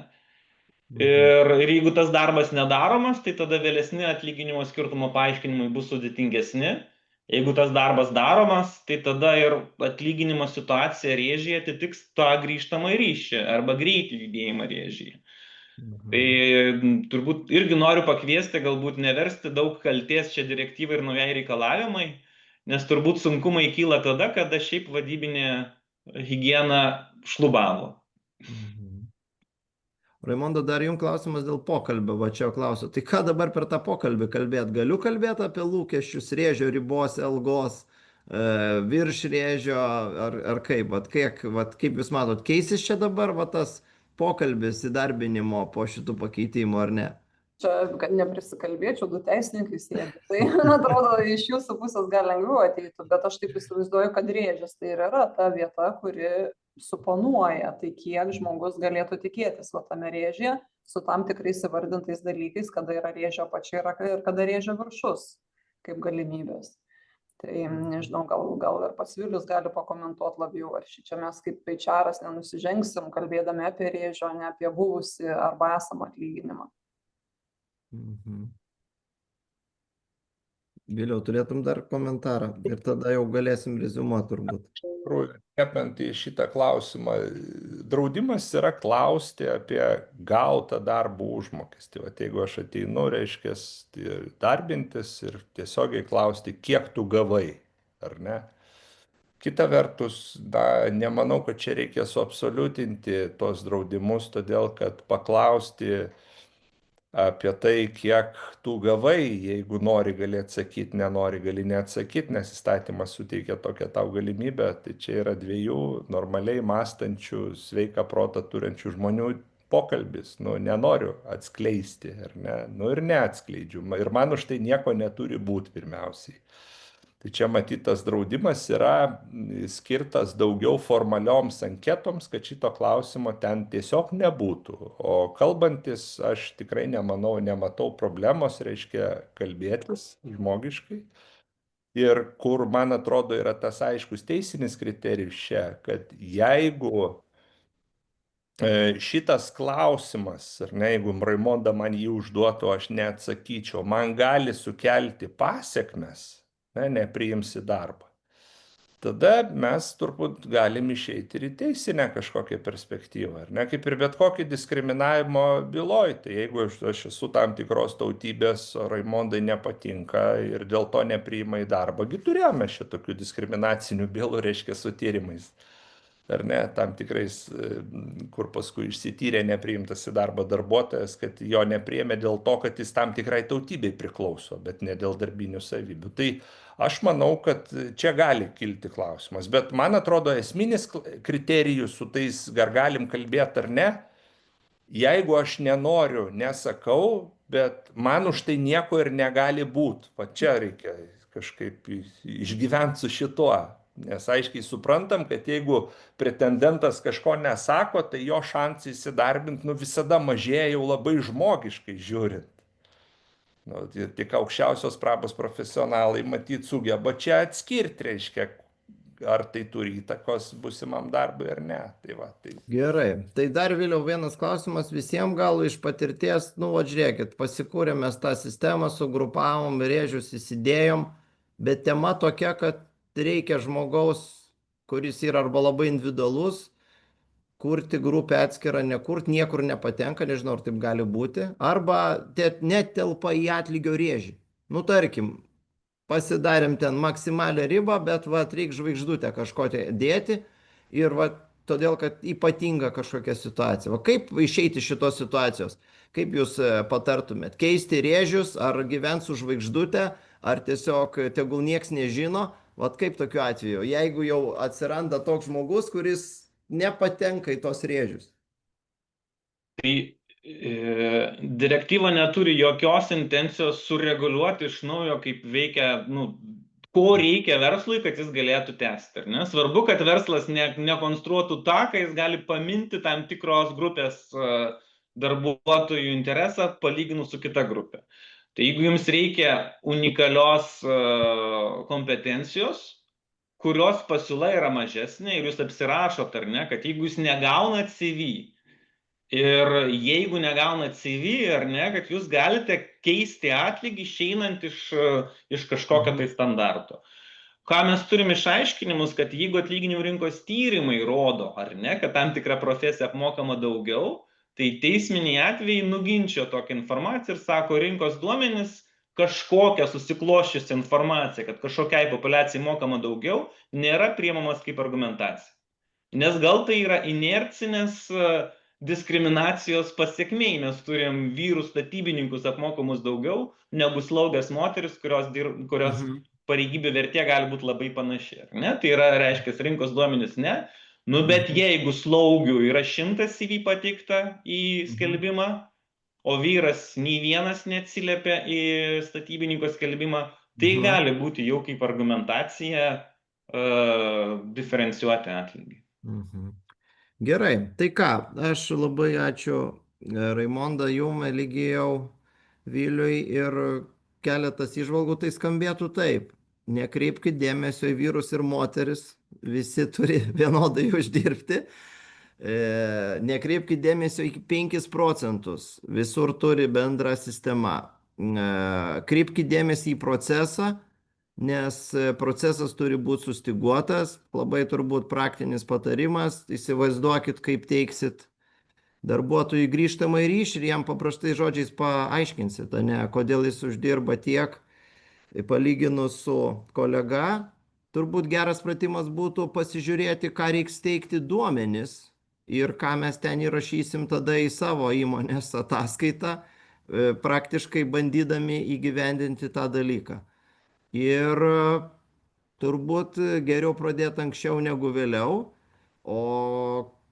Ir jeigu tas darbas nedaromas, tai tada vėlesni atlyginimo skirtumo paaiškinimai bus sudėtingesni. Jeigu tas darbas daromas, tai tada ir atlyginimo situacija rėžyje atitiks tą grįžtamą ryšį arba greitį judėjimą rėžyje. Tai turbūt irgi noriu pakviesti, galbūt neversti daug kaltės čia direktyvai ir naujai reikalavimai, nes turbūt sunkumai kyla tada, kada šiaip vadybinė higiena šlubavo.
Raimonda, dar jums klausimas dėl pokalbio, va čia klausiu. Tai ką dabar per tą pokalbį kalbėti? Galiu kalbėti apie lūkesčius, rėžio ribos, algos, virš rėžio, ar kaip? Kaip jūs matot, keisis čia dabar va tas pokalbis įdarbinimo po šitų pakeitimų, ar ne?
Čia, kad neprisikalbėčiau, du teisininkai sėdi. Tai, atrodo, iš jūsų pusės gal lengviau ateitų, bet aš taip įsivaizduoju, kad rėžis tai ir yra ta vieta, kuri suponuoja, tai kiek žmogus galėtų tikėtis va tame rėžyje su tam tikrais įvardintais dalykais, kada yra rėžio apačia ir kada rėžio viršus, kaip galimybės. Tai nežinau, gal ir pats Vilius gali pakomentuoti labiau, ar čia mes kaip HR-as nenusižengsim, kalbėdami apie rėžio, ne apie buvusį arba esamą atlyginimą.
Vėliau turėtum dar komentarą ir tada jau galėsim reziumuoti turbūt.
Kepant į šitą klausimą, draudimas yra klausti apie gautą darbo užmokestį. Vat jeigu aš ateinu, reiškia, darbintis ir tiesiogiai klausti, kiek tu gavai, ar ne? Kita vertus, nemanau, kad čia reikia suabsoliutinti tos draudimus, todėl kad paklausti apie tai, kiek tu gavai, jeigu nori gali atsakyti, nenori gali neatsakyti, nes įstatymas suteikia tokią tau galimybę, tai čia yra dviejų normaliai mąstančių, sveiką protą turinčių žmonių pokalbis, nenoriu atskleisti, ar ne, ir neatskleidžiu, ir man už tai nieko neturi būti pirmiausiai. Tai čia matytas draudimas yra skirtas daugiau formalioms anketoms, kad šito klausimo ten tiesiog nebūtų. O kalbantis, aš tikrai nematau problemos, reiškia kalbėtis žmogiškai. Ir kur, man atrodo, yra tas aiškus teisinis kriterijus čia, kad jeigu šitas klausimas, ar ne, jeigu Raimonda man jį užduotų, aš neatsakyčiau, man gali sukelti pasekmes, nepriimsi darbą. Tada mes turbūt galim išeiti ir į teisinę kažkokią perspektyvą, ar ne, kaip ir bet kokį diskriminavimo byloj. Tai jeigu aš esu tam tikros tautybės, Raimondai nepatinka ir dėl to nepriima į darbą, turėjome šitokių diskriminacinių bylų, reiškia, su tyrimais. ar ne, tam tikrais, kur paskui išsityrė nepriimtas į darbą darbuotojas, kad jo nepriėmė dėl to, kad jis tam tikrai tautybei priklauso, bet ne dėl darbinių savybių. Tai aš manau, kad čia gali kilti klausimas, bet man atrodo esminis kriterijus su tais, ar galim kalbėti ar ne, jeigu aš nenoriu, nesakau, bet man už tai nieko ir negali būti. Va čia reikia kažkaip išgyventi su šituo. Nes aiškiai suprantam, kad jeigu pretendentas kažko nesako, tai jo šansai įsidarbinti visada mažėja jau labai žmogiškai žiūrint. Tik aukščiausios prabos profesionalai matyt sugeba čia atskirti, reiškia, ar tai turi įtakos būsimam darbui ar ne. Tai va, tai...
Gerai, tai dar vėliau vienas klausimas visiems gal iš patirties, žiūrėkit, pasikūrėm mes tą sistemą, sugrupavom, rėžius įsidėjom, bet tema tokia, kad reikia žmogaus, kuris yra arba labai individualus, kurti grupę atskirą, nekurti, niekur nepatenka, nežinau, ar taip gali būti, arba netelpa į atlygio rėžį. Tarkim, pasidarėm ten maksimalią ribą, bet reikia žvaigždutę kažko dėti ir todėl, kad ypatinga kažkokia situacija. Kaip išeiti iš šitos situacijos? Kaip jūs patartumėt? Keisti rėžius, ar gyventi su žvaigždute, ar tiesiog tegul nieks nežino? Kaip tokiu atveju, jeigu jau atsiranda toks žmogus, kuris nepatenka į tos rėžius?
Tai direktyva neturi jokios intencijos sureguliuoti iš naujo, kaip veikia, ko reikia verslui, kad jis galėtų tęsti. Svarbu, kad verslas nekonstruotų tą, ką jis gali paminti tam tikros grupės darbuotojų interesą palyginus su kita grupė. Tai jeigu jums reikia unikalios kompetencijos, kurios pasiūla yra mažesnė ir jūs apsirašot, ar ne, kad jeigu jūs negaunat CV ir jeigu negaunat CV, ar ne, kad jūs galite keisti atlygį išeinant iš kažkokio tai standarto. Ką mes turime išaiškinimus, kad jeigu atlyginimų rinkos tyrimai rodo, ar ne, kad tam tikra profesija apmokama daugiau, tai teisminiai atvejai nuginčio tokią informaciją ir sako, rinkos duomenys kažkokią susikloščiusią informaciją, kad kažkokiai populiacijai mokama daugiau, nėra priimamas kaip argumentacija. Nes gal tai yra inercinės diskriminacijos pasekmei. Mes turim vyrų statybininkus apmokamus daugiau negu slaugės moteris, kurios pareigybė vertė gali būti labai panaši. Ne? Tai yra, reiškia, rinkos duomenys ne. Bet jeigu slaugių yra 100 CV pateikta į skelbimą, o vyras nei vienas neatsiliepia į statybininko skelbimą, tai gali būti jau kaip argumentacija diferencijuoti atlygį.
Gerai, tai ką, aš labai ačiū Raimonda, jum, Eligijau, Viliui, ir keletas įžvalgų tai skambėtų taip. Nekreipkite dėmesio į vyrus ir moteris, visi turi vienodai uždirbti. Nekreipkite dėmesio į 5%, visur turi bendrą sistemą. Kreipkite dėmesį į procesą, nes procesas turi būti sustyguotas. Labai turbūt praktinis patarimas, įsivaizduokit, kaip teiksit darbuotojui grįžtamą ryšį ir jam paprastai žodžiais paaiškinsit, kodėl jis uždirba tiek palyginus su kolega. Turbūt geras pratimas būtų pasižiūrėti, ką reiks teikti duomenis ir ką mes ten įrašysim tada į savo įmonės ataskaitą, praktiškai bandydami įgyvendinti tą dalyką. Ir turbūt geriau pradėti anksčiau negu vėliau, o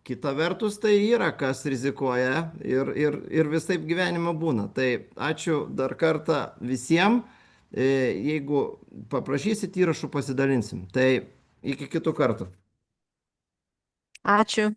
kita vertus tai yra, kas rizikuoja ir visaip gyvenime būna. Tai ačiū dar kartą visiems. Jeigu paprašysit įrašų, pasidalinsim. Tai iki kitų kartų.
Ačiū.